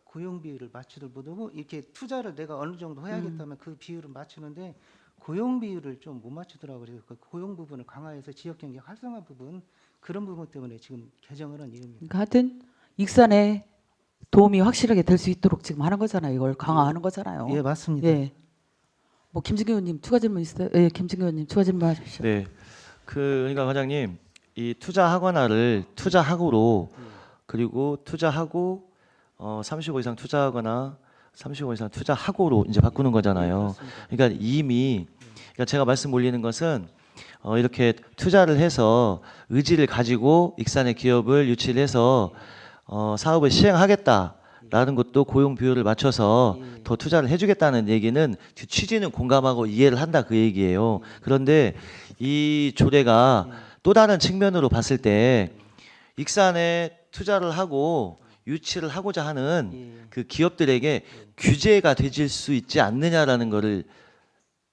고용 비율을 맞추들 못하고 이렇게 투자를 내가 어느 정도 해야겠다면 그 비율을 맞추는데 고용 비율을 좀 못 맞추더라고요. 그래서 그 고용 부분을 강화해서 지역 경제 활성화 부분 그런 부분 때문에 지금 개정을 한 이유입니다. 그러니까 하여튼 익산에 도움이 확실하게 될 수 있도록 지금 하는 거잖아요. 이걸 강화하는 거잖아요. 예, 맞습니다. 예. 뭐 김진규 의원님 추가 질문 있어요? 예, 김진규 의원님 추가 질문 하십시오. 네. 그러니까 과장님 이 투자하거나를 투자하고로 그리고 투자하고 35 이상 투자하거나 35 이상 투자하고로 이제 바꾸는 거잖아요. 그러니까 이미 그러니까 제가 말씀 올리는 것은 이렇게 투자를 해서 의지를 가지고 익산의 기업을 유치를 해서 사업을 시행하겠다라는 것도 고용 비율을 맞춰서 더 투자를 해주겠다는 얘기는 그 취지는 공감하고 이해를 한다 그 얘기예요. 그런데 이 조례가 또 다른 측면으로 봤을 때 익산에 투자를 하고 유치를 하고자 하는 그 기업들에게 규제가 되질 수 있지 않느냐라는 거를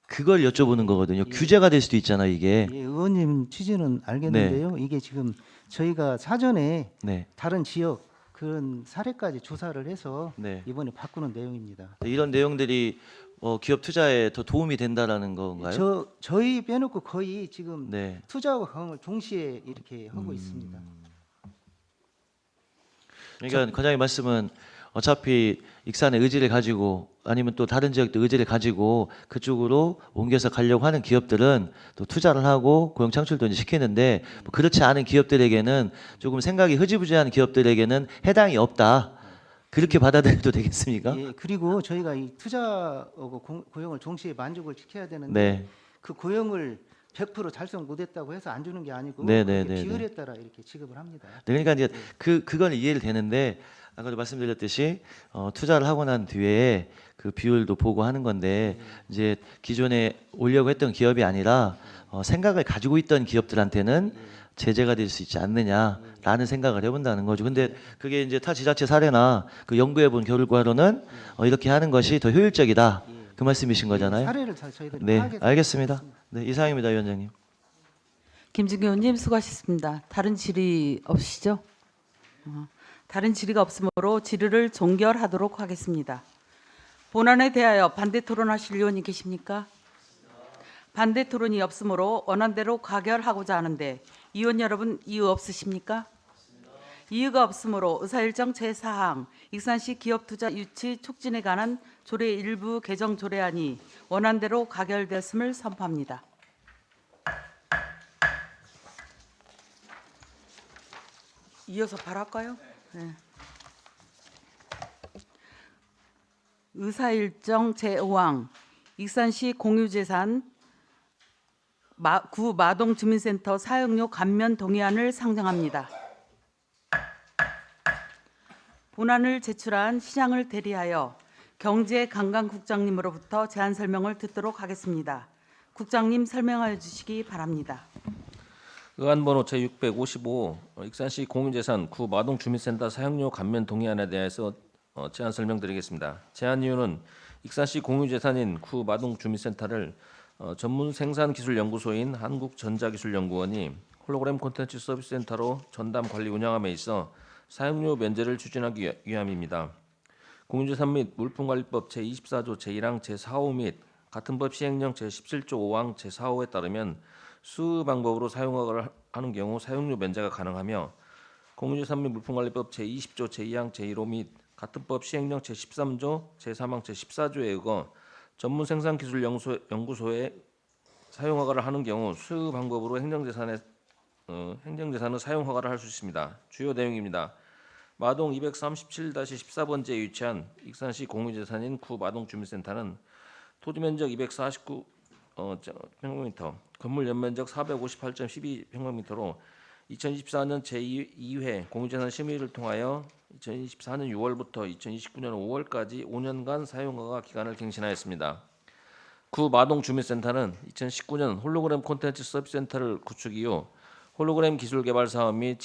그걸 여쭤보는 거거든요. 규제가 될 수도 있잖아요, 이게. 예, 의원님 취지는 알겠는데요. 이게 지금 저희가 사전에 네. 다른 지역 그런 사례까지 조사를 해서 네. 이번에 바꾸는 내용입니다. 이런 내용들이 기업 투자에 더 도움이 된다라는 건가요? 저희 빼놓고 거의 지금 네. 투자하고 강을 동시에 이렇게 하고 있습니다. 그러니까 과장님 말씀은 어차피 익산의 의지를 가지고 아니면 또 다른 지역도 의지를 가지고 그쪽으로 옮겨서 가려고 하는 기업들은 또 투자를 하고 고용 창출도 이제 시키는데 뭐 그렇지 않은 기업들에게는 조금 생각이 흐지부지한 기업들에게는 해당이 없다. 그렇게 받아들여도 되겠습니까? 예, 그리고 저희가 이 투자하고 고용을 동시에 만족을 시켜야 되는데 네. 그 고용을 100% 달성 못했다고 해서 안 주는 게 아니고 네, 그게 네, 네, 비율에 따라 이렇게 지급을 합니다. 네, 그러니까 이제 그건 이해를 되는데 아까도 말씀드렸듯이 투자를 하고 난 뒤에 그 비율도 보고 하는 건데 이제 기존에 오려고 했던 기업이 아니라 생각을 가지고 있던 기업들한테는 제재가 될 수 있지 않느냐라는 생각을 해본다는 거죠. 근데 그게 이제 타 지자체 사례나 그 연구해본 결과로는 이렇게 하는 것이 더 효율적이다. 그 말씀이신 거잖아요. 사례를 저희들이 네, 파악해서 알겠습니다. 네, 이상입니다, 위원장님. 김진규 의원님 수고하셨습니다. 다른 질의 없으시죠? 다른 질의가 없으므로 질의를 종결하도록 하겠습니다. 본안에 대하여 반대 토론하실 의원이 계십니까? 반대 토론이 없으므로 원안대로 가결하고자 하는데 의원 여러분 이의 없으십니까? 이의가 없으므로 의사일정 제4항 익산시 기업투자 유치 촉진에 관한 조례 일부 개정 조례안이 원안대로 가결되었음을 선포합니다. 이어서 바로 할까요? 네. 의사일정 제5항 익산시 공유재산 구 마동주민센터 사용료 감면 동의안을 상정합니다. 본안을 제출한 시장을 대리하여 경제관광국장님으로부터 제안 설명을 듣도록 하겠습니다. 국장님 설명하여 주시기 바랍니다. 의안번호 제655 익산시 공유재산 구 마동주민센터 사용료 감면 동의안에 대해서 제안 설명드리겠습니다. 제안 이유는 익산시 공유재산인 구 마동주민센터를 전문 생산기술연구소인 한국전자기술연구원이 홀로그램 콘텐츠 서비스센터로 전담 관리 운영함에 있어 사용료 면제를 추진하기 위함입니다. 공유재산 및 물품관리법 제24조 제1항 제4호 및 같은 법 시행령 제17조 5항 제4호에 따르면 수의 방법으로 사용허가를 하는 경우 사용료 면제가 가능하며 공유재산 및 물품관리법 제20조 제2항 제1호 및 같은 법 시행령 제13조 제3항 제14조에 의거 전문 생산기술연구소에 사용허가를 하는 경우 수의 방법으로 행정재산의 사용허가를 할 수 있습니다. 주요 내용입니다. 마동 237-14번지에 위치한 익산시 공유재산인 구 마동주민센터는 토지면적 249평방미터, 건물 연면적 458.12평방미터로 2024년 제2회 공유재산 심의를 통하여 2024년 6월부터 2029년 5월까지 5년간 사용허가 기간을 갱신하였습니다. 구 마동 주민센터는 2019년 홀로그램 콘텐츠 서비스 센터를 구축 이후 홀로그램 기술 개발 사업 및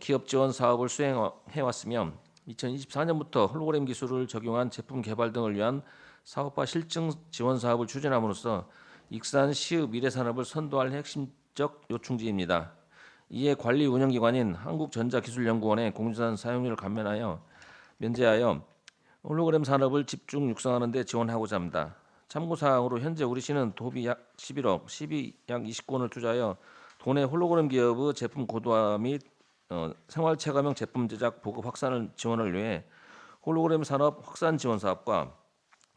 기업 지원 사업을 수행해 왔으며 2024년부터 홀로그램 기술을 적용한 제품 개발 등을 위한 사업화 실증 지원 사업을 추진함으로써 익산시의 미래 산업을 선도할 핵심적 요충지입니다. 이에 관리 운영 기관인 한국전자기술연구원의 공유재산 사용률을 감면하여 면제하여 홀로그램 산업을 집중 육성하는 데 지원하고자 합니다. 참고 사항으로 현재 우리 시는 도비 약 11억, 시비 약 29원을 투자하여 도내 홀로그램 기업의 제품 고도화 및 생활 체감형 제품 제작 보급 확산을 지원을 위해 홀로그램 산업 확산 지원 사업과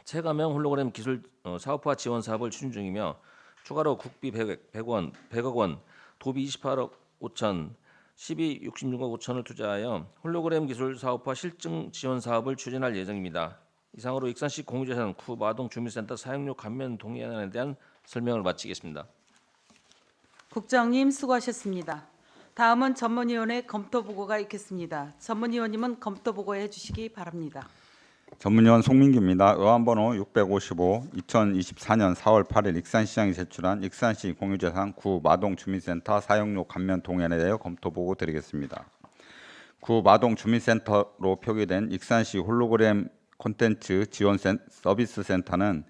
체감형 홀로그램 기술 사업화 지원 사업을 추진 중이며 추가로 국비 100억 원, 도비 28억 5천, 시비 66억 5천을 투자하여 홀로그램 기술 사업화 실증 지원 사업을 추진할 예정입니다. 이상으로 익산시 공유재산 구 마동 주민센터 사용료 감면 동의안에 대한 설명을 마치겠습니다. 국장님 수고하셨습니다. 다음은 전문위원회 검토 보고가 있겠습니다. 전문위원님은 검토 보고해 주시기 바랍니다. 전문위원 송민규입니다. 의안번호 655 2024년 4월 8일 익산시장이 제출한 익산시 공유재산 구 마동 주민센터 사용료 감면 동의안에 대하여 검토 보고 드리겠습니다. 구 마동 주민센터로 표기된 익산시 홀로그램 콘텐츠 지원 서비스 센터는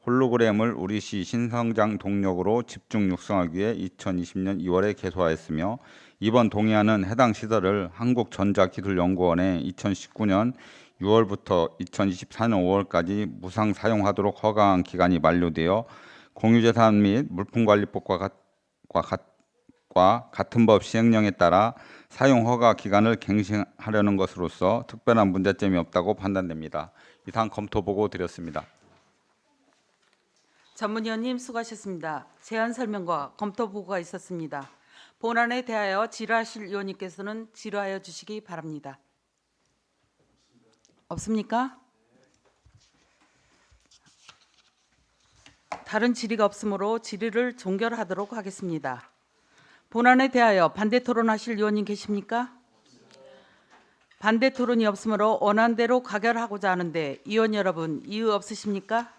홀로그램을 우리시 신성장 동력으로 집중 육성하기 위해 2020년 2월에 개소하였으며 이번 동의안은 해당 시설을 한국전자기술연구원에 2019년 6월부터 2024년 5월까지 무상 사용하도록 허가한 기간이 만료되어 공유재산 및 물품관리법과 같은 법 시행령에 따라 사용 허가 기간을 갱신하려는 것으로서 특별한 문제점이 없다고 판단됩니다. 이상 검토 보고 드렸습니다. 전문위원님 수고하셨습니다. 제안 설명과 검토 보고가 있었습니다. 본안에 대하여 질의하실 의원님께서는 질의하여 주시기 바랍니다. 없습니까? 다른 질의가 없으므로 질의를 종결하도록 하겠습니다. 본안에 대하여 반대 토론하실 의원님 계십니까? 반대 토론이 없으므로 원안대로 가결하고자 하는데 의원 여러분 이의 없으십니까?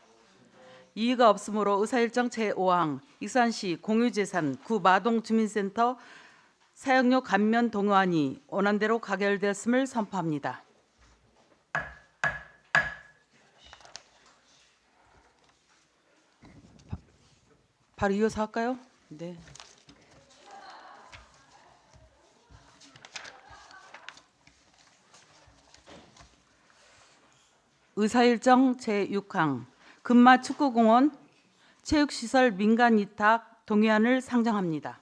이의가 없으므로 의사일정 제5항 익산시 공유재산 구 마동 주민센터 사용료 감면 동의안이 원안대로 가결되었음을 선포합니다. 바로 이어서 할까요? 네. 의사일정 제6항 금마축구공원 체육시설 민간위탁 동의안을 상정합니다.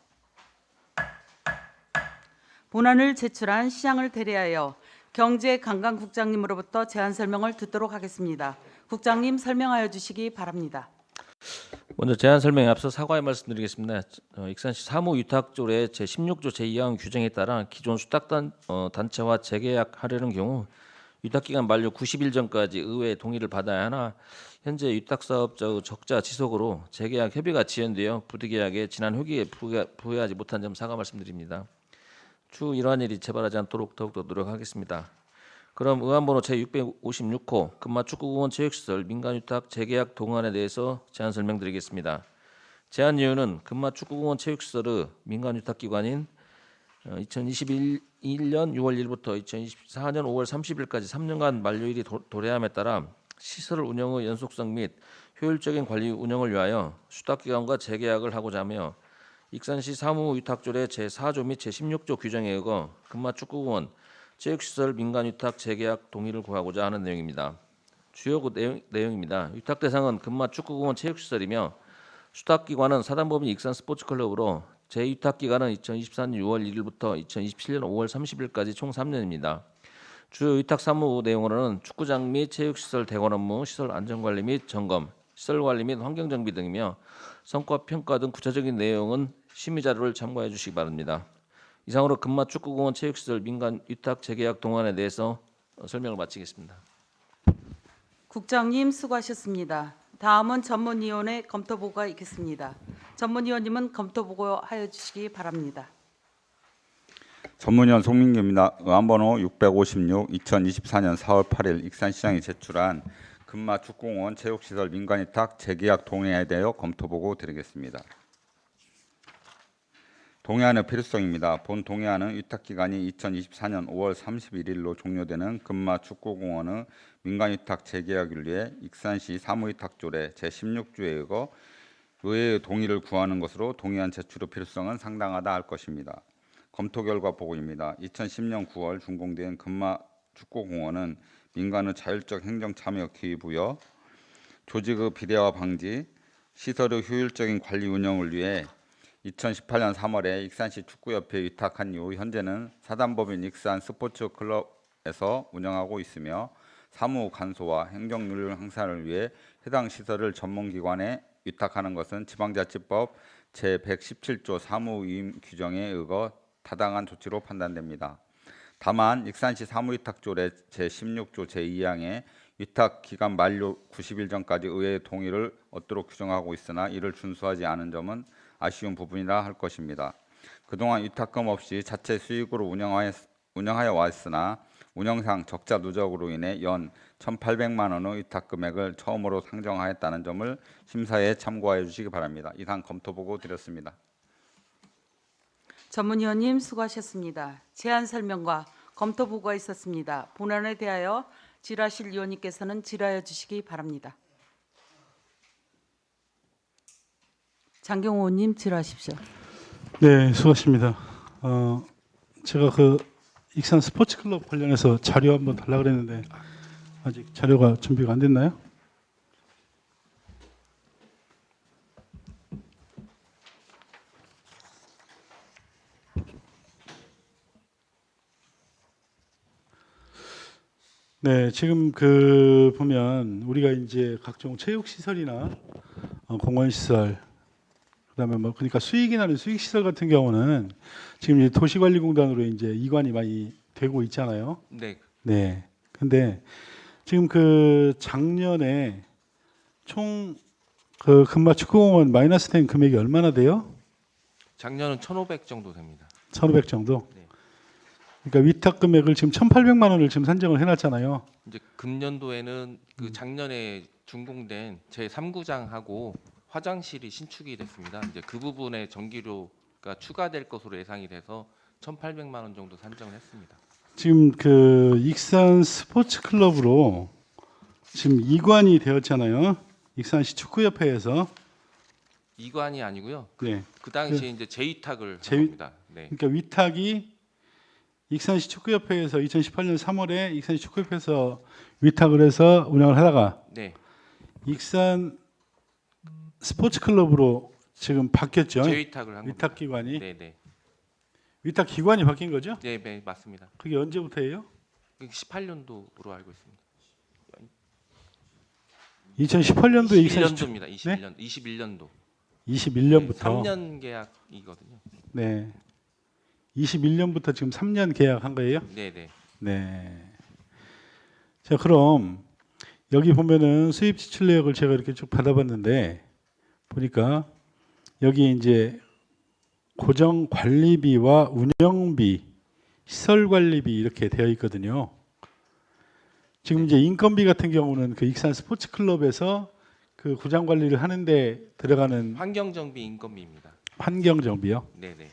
본안을 제출한 시장을 대리하여 경제관광국장님으로부터 제안 설명을 듣도록 하겠습니다. 국장님 설명하여 주시기 바랍니다. 먼저 제안 설명에 앞서 사과의 말씀드리겠습니다. 익산시 사무위탁조례 제16조 제2항 규정에 따라 기존 수탁단체와 재계약하려는 경우 위탁기간 만료 90일 전까지 의회의 동의를 받아야 하나 현재 위탁사업자의 적자 지속으로 재계약 협의가 지연되어 부득이하게 지난 회기에 부회하지 못한 점 사과 말씀드립니다. 추후 이러한 일이 재발하지 않도록 더욱더 노력하겠습니다. 그럼 의안번호 제656호 금마축구공원 체육시설 민간위탁 재계약 동의안에 대해서 제안 설명드리겠습니다. 제안 이유는 금마축구공원 체육시설의 민간위탁기관인 2021년 6월 1일부터 2024년 5월 30일까지 3년간 만료일이 도래함에 따라 시설 운영의 연속성 및 효율적인 관리 운영을 위하여 수탁기관과 재계약을 하고자 하며 익산시 사무위탁조례 제4조 및 제16조 규정에 의거 금마축구공원 체육시설 민간위탁 재계약 동의를 구하고자 하는 내용입니다. 주요 내용입니다. 위탁 대상은 금마축구공원 체육시설이며 수탁기관은 사단법인 익산스포츠클럽으로 재위탁기간은 2024년 6월 1일부터 2027년 5월 30일까지 총 3년입니다. 주요 위탁 사무 내용으로는 축구장 및 체육시설 대관 업무, 시설 안전관리 및 점검, 시설관리 및 환경정비 등이며 성과 평가 등 구체적인 내용은 심의자료를 참고해 주시기 바랍니다. 이상으로 금마축구공원 체육시설 민간 위탁 재계약 동의안에 대해서 설명을 마치겠습니다. 국장님 수고하셨습니다. 다음은 전문위원회 검토보고가 있겠습니다. 전문위원님은 검토보고하여 주시기 바랍니다. 전문위원 송민규입니다. 의안번호 656 2024년 4월 8일 익산시장이 제출한 금마 축구공원 체육시설 민간위탁 재계약 동의안에 대하여 검토보고 드리겠습니다. 동의안의 필요성입니다. 본 동의안은 위탁기간이 2024년 5월 31일로 종료되는 금마 축구공원의 민간위탁 재계약을 위해 익산시 사무위탁조례 제16조에 의거 의회의 동의를 구하는 것으로 동의안 제출의 필요성은 상당하다 할 것입니다. 검토 결과 보고입니다. 2010년 9월 준공된 금마 축구공원은 민간의 자율적 행정 참여 기부여 조직의 비례화 방지, 시설의 효율적인 관리 운영을 위해 2018년 3월에 익산시 축구협회에 위탁한 이후 현재는 사단법인 익산 스포츠클럽에서 운영하고 있으며 사무 간소와 행정률 향상을 위해 해당 시설을 전문기관에 위탁하는 것은 지방자치법 제117조 사무위임 규정에 의거 타당한 조치로 판단됩니다. 다만 익산시 사무위탁조례 제16조 제2항에 위탁 기간 만료 90일 전까지 의회의 동의를 얻도록 규정하고 있으나 이를 준수하지 않은 점은 아쉬운 부분이라 할 것입니다. 그동안 위탁금 없이 자체 수익으로 운영하여 왔으나 운영상 적자 누적으로 인해 연 1,800만 원의 위탁 금액을 처음으로 상정하였다는 점을 심사에 참고하여 주시기 바랍니다. 이상 검토 보고 드렸습니다. 전문위원님 수고하셨습니다. 제안 설명과 검토 보고가 있었습니다. 본안에 대하여 질의하실 위원님께서는 질의하여 주시기 바랍니다. 장경호 의원님 질의하십시오. 네, 수고하십니다. 제가 그 익산 스포츠클럽 관련해서 자료 한번 달라 그랬는데 아직 자료가 준비가 안 됐나요? 네, 지금 그 보면 우리가 이제 각종 체육 시설이나 공원 시설, 그다음에 뭐 그러니까 수익이 나는 수익 시설 같은 경우는 지금 이제 도시관리공단으로 이제 이관이 많이 되고 있잖아요. 네. 네. 근데 지금 그 작년에 총 그 금마 축구공원 마이너스 된 금액이 얼마나 돼요? 작년은 1,500 정도 됩니다. 1,500 정도. 네. 그러니까 위탁 금액을 지금 1,800만 원을 지금 산정을 해놨잖아요. 이제 금년도에는 그 작년에 준공된 제 3구장하고 화장실이 신축이 됐습니다. 이제 그 부분에 전기료가 추가될 것으로 예상이 돼서 1,800만 원 정도 산정을 했습니다. 지금 그 익산 스포츠 클럽으로 지금 이관이 되었잖아요. 익산시 축구협회에서. 이관이 아니고요. 네. 그 당시에 이제 재위탁을 한 재위- 겁니다. 네. 그러니까 위탁이 익산시 축구협회에서 2018년 3월에 익산시 축구협회에서 위탁을 해서 운영을 하다가 네. 익산 스포츠 클럽으로 지금 바뀌었죠. 재위탁을 한 위탁 겁니다. 기관이 네, 네. 위탁 기관이 바뀐 거죠? 네, 네, 맞습니다. 그게 언제부터예요? 18년도로 알고 있습니다. 2018년도에 익산시 21년도입니다. 21년도. 21년부터 3년 계약이거든요. 네. 21년부터 지금 3년 계약한 거예요? 네, 네. 네. 자, 그럼 여기 보면은 수입 지출 내역을 제가 이렇게 쭉 받아봤는데 보니까 여기 이제 고정 관리비와 운영비, 시설 관리비 이렇게 되어 있거든요. 지금 이제 인건비 같은 경우는 그 익산 스포츠 클럽에서 그 구장 관리를 하는데 들어가는 환경정비 인건비입니다. 환경 정비요. 네, 네.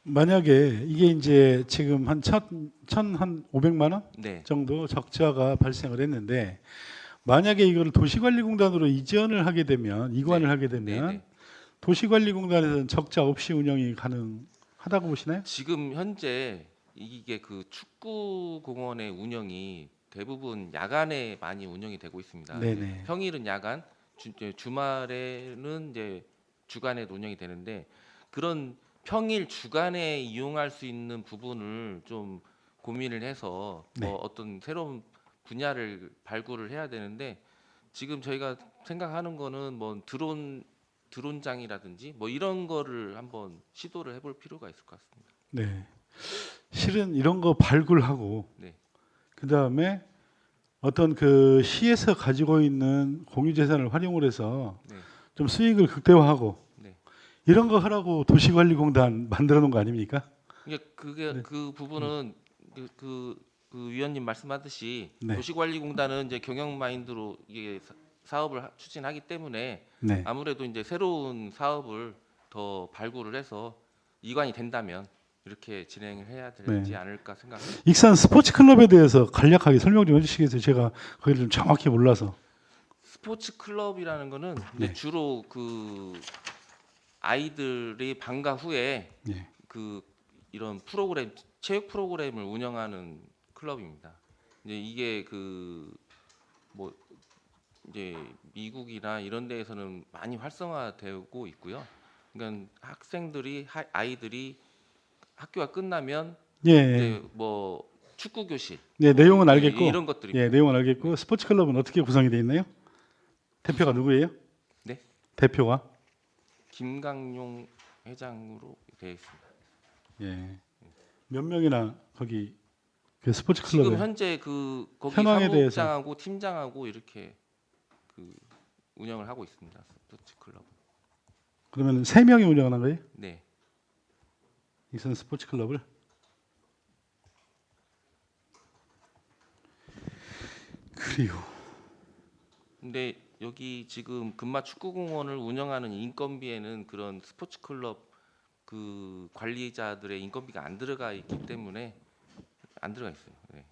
만약에 이게 이제 지금 한 1,500만 원 네. 정도 적자가 발생을 했는데 만약에 이거를 도시관리공단으로 이전을 하게 되면 이관을 하게 되면 네, 네. 도시관리공단에서는 적자 없이 운영이 가능하다고 보시나요? 지금 현재 이게 그 축구 공원의 운영이 대부분 야간에 많이 운영이 되고 있습니다. 네네. 평일은 야간, 주말에는 이제 주간에 운영이 되는데 그런 평일 주간에 이용할 수 있는 부분을 좀 고민을 해서 네. 어떤 새로운 분야를 발굴을 해야 되는데 지금 저희가 생각하는 거는 뭐 드론장이라든지 뭐 이런 거를 한번 시도를 해볼 필요가 있을 것 같습니다. 네. 실은 이런 거 발굴하고 네. 그 다음에 어떤 그 시에서 가지고 있는 공유재산을 활용을 해서 네. 좀 수익을 극대화하고 네. 이런 거 하라고 도시관리공단 만들어 놓은 거 아닙니까? 그게 네. 그 부분은 그 위원님 말씀하듯이 네. 도시관리공단은 이제 경영 마인드로 이게 사업을 추진하기 때문에 네. 아무래도 이제 새로운 사업을 더 발굴을 해서 이관이 된다면 이렇게 진행을 해야 되지 네. 않을까 생각합니다. 익산 스포츠 클럽에 대해서 간략하게 설명 좀 해주시겠어요? 제가 거기를 좀 정확히 몰라서. 스포츠 클럽이라는 거는 이제 네. 주로 그 아이들이 방과 후에 예. 그 이런 프로그램 체육 프로그램을 운영하는 클럽입니다. 이제 이게 그 뭐 이제 미국이나 이런 데에서는 많이 활성화되고 있고요. 그러니까 학생들이 아이들이 학교가 끝나면 예. 이제 뭐 축구 교실, 네, 내용은 알겠고. 이런 것들이 예, 내용은 알겠고 스포츠 클럽은 어떻게 구성이 되어 있나요? 대표가 누구예요? 네. 대표가? 김강용 회장으로 되어 있습니다. 예. 몇 명이나 거기 그 스포츠 클럽에 지금 현재 그 거기 현황에 대해서. 사무국장하고 팀장하고 이렇게 그 운영을 하고 있습니다. 스포츠 클럽. 그러면 3명이 운영하는 거예요? 네. 익산 스포츠 클럽을? 그래요. 근데 여기 지금 금마 축구공원을 운영하는 인건비에는 그런 스포츠 클럽 그 관리자들의 인건비가 안 들어가 있기 때문에 안 들어가 있어요. 네.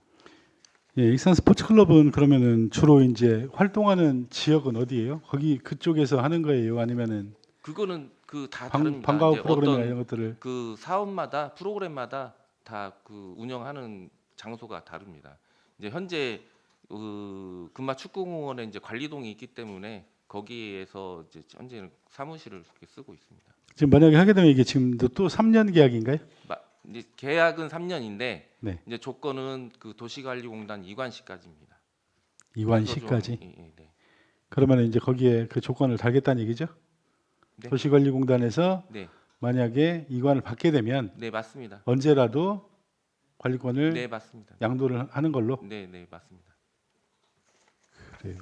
예, 익산 스포츠 클럽은 그러면은 주로 이제 활동하는 지역은 어디예요? 거기 그쪽에서 하는 거예요? 아니면은 그거는 그 다 다릅니다. 방과후 이제 프로그램이나 어떤 이런 것들을 그 사업마다 프로그램마다 다 그 운영하는 장소가 다릅니다. 이제 현재 그 금마 축구공원에 이제 관리동이 있기 때문에 거기에서 이제 현재는 사무실을 이렇게 쓰고 있습니다. 지금 만약에 하게 되면 이게 지금 또 3년 계약인가요? 이제 계약은 3년인데 네. 이제 조건은 그 도시관리공단 이관시까지입니다. 이관시까지. 네. 그러면 이제 거기에 그 조건을 달겠다는 얘기죠? 네. 도시관리공단에서 네. 만약에 이관을 받게 되면 네, 맞습니다. 언제라도 관리권을 네, 맞습니다. 양도를 하는 걸로. 네, 네, 맞습니다. 그래요.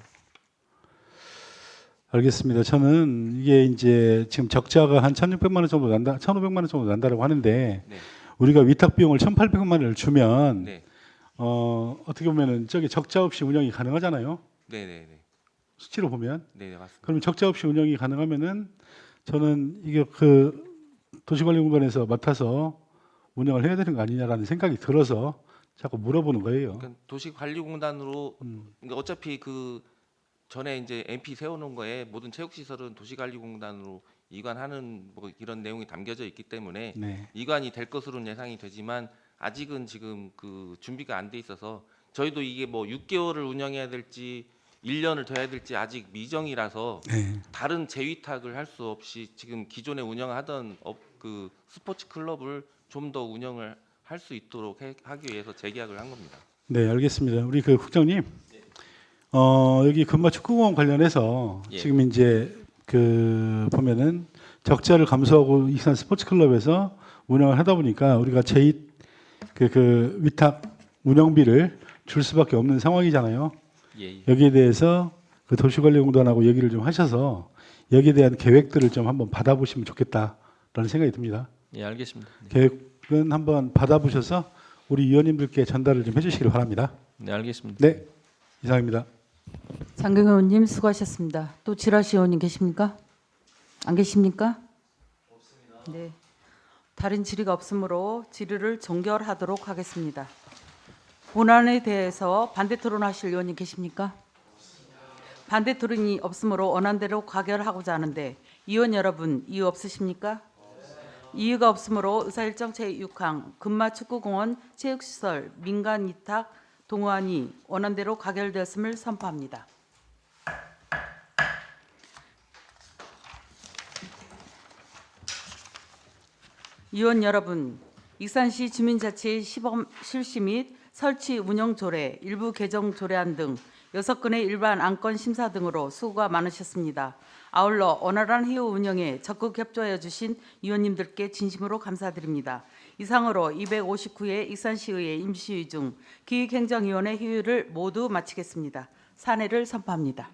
알겠습니다. 저는 이게 이제 지금 적자가 한 1,600만 원 정도 난다, 1,500만 원 정도 난다라고 하는데 네. 우리가 위탁 비용을 1,800만 원을 주면 네. 어떻게 보면은 저기 적자 없이 운영이 가능하잖아요. 네, 네, 네. 수치로 보면. 네, 네, 맞습니다. 그러면 적자 없이 운영이 가능하면은 저는 이게 그 도시관리공단에서 맡아서 운영을 해야 되는 거 아니냐라는 생각이 들어서 자꾸 물어보는 거예요. 그러니까 도시관리공단으로 그러니까 어차피 그 전에 이제 MP 세워놓은 거에 모든 체육시설은 도시관리공단으로 이관하는 뭐 이런 내용이 담겨져 있기 때문에 네. 이관이 될 것으로는 예상이 되지만 아직은 지금 그 준비가 안 돼 있어서 저희도 이게 뭐 6개월을 운영해야 될지 1년을 더 해야 될지 아직 미정이라서 네. 다른 재위탁을 할 수 없이 지금 기존에 운영하던 그 스포츠 클럽을 좀 더 운영을 할 수 있도록 하기 위해서 재계약을 한 겁니다. 네, 알겠습니다. 우리 그 국장님, 여기 금마 축구공원 관련해서 예. 지금 이제 그 보면은 적자를 감수하고 익산 스포츠클럽에서 운영을 하다 보니까 우리가 그 위탁 운영비를 줄 수밖에 없는 상황이잖아요. 예. 여기에 대해서 그 도시관리공단하고 얘기를 좀 하셔서 여기에 대한 계획들을 좀 한번 받아보시면 좋겠다라는 생각이 듭니다. 예, 알겠습니다. 네. 계획은 한번 받아보셔서 우리 위원님들께 전달을 좀 해주시길 바랍니다. 네, 알겠습니다. 네, 이상입니다. 장경영 의원님 수고하셨습니다. 또 지라시 의원님 계십니까? 안 계십니까? 없습니다. 네. 다른 질의가 없으므로 질의를 종결하도록 하겠습니다. 본안에 대해서 반대 토론하실 의원님 계십니까? 반대 토론이 없으므로 원안대로 가결하고자 하는데 의원 여러분 이유 없으십니까? 이유가 없으므로 의사일정 제6항 금마 축구공원 체육시설 민간 위탁 동의안이 원안대로 가결되었음을 선포합니다. 의원 여러분, 익산시 주민자치 시범 실시 및 설치 운영 조례, 일부 개정 조례안 등 6건의 일반 안건 심사 등으로 수고가 많으셨습니다. 아울러 원활한 회의 운영에 적극 협조하여 주신 의원님들께 진심으로 감사드립니다. 이상으로 259회 익산시의회 임시회의 중 기획행정위원회 회의를 모두 마치겠습니다. 산회를 선포합니다.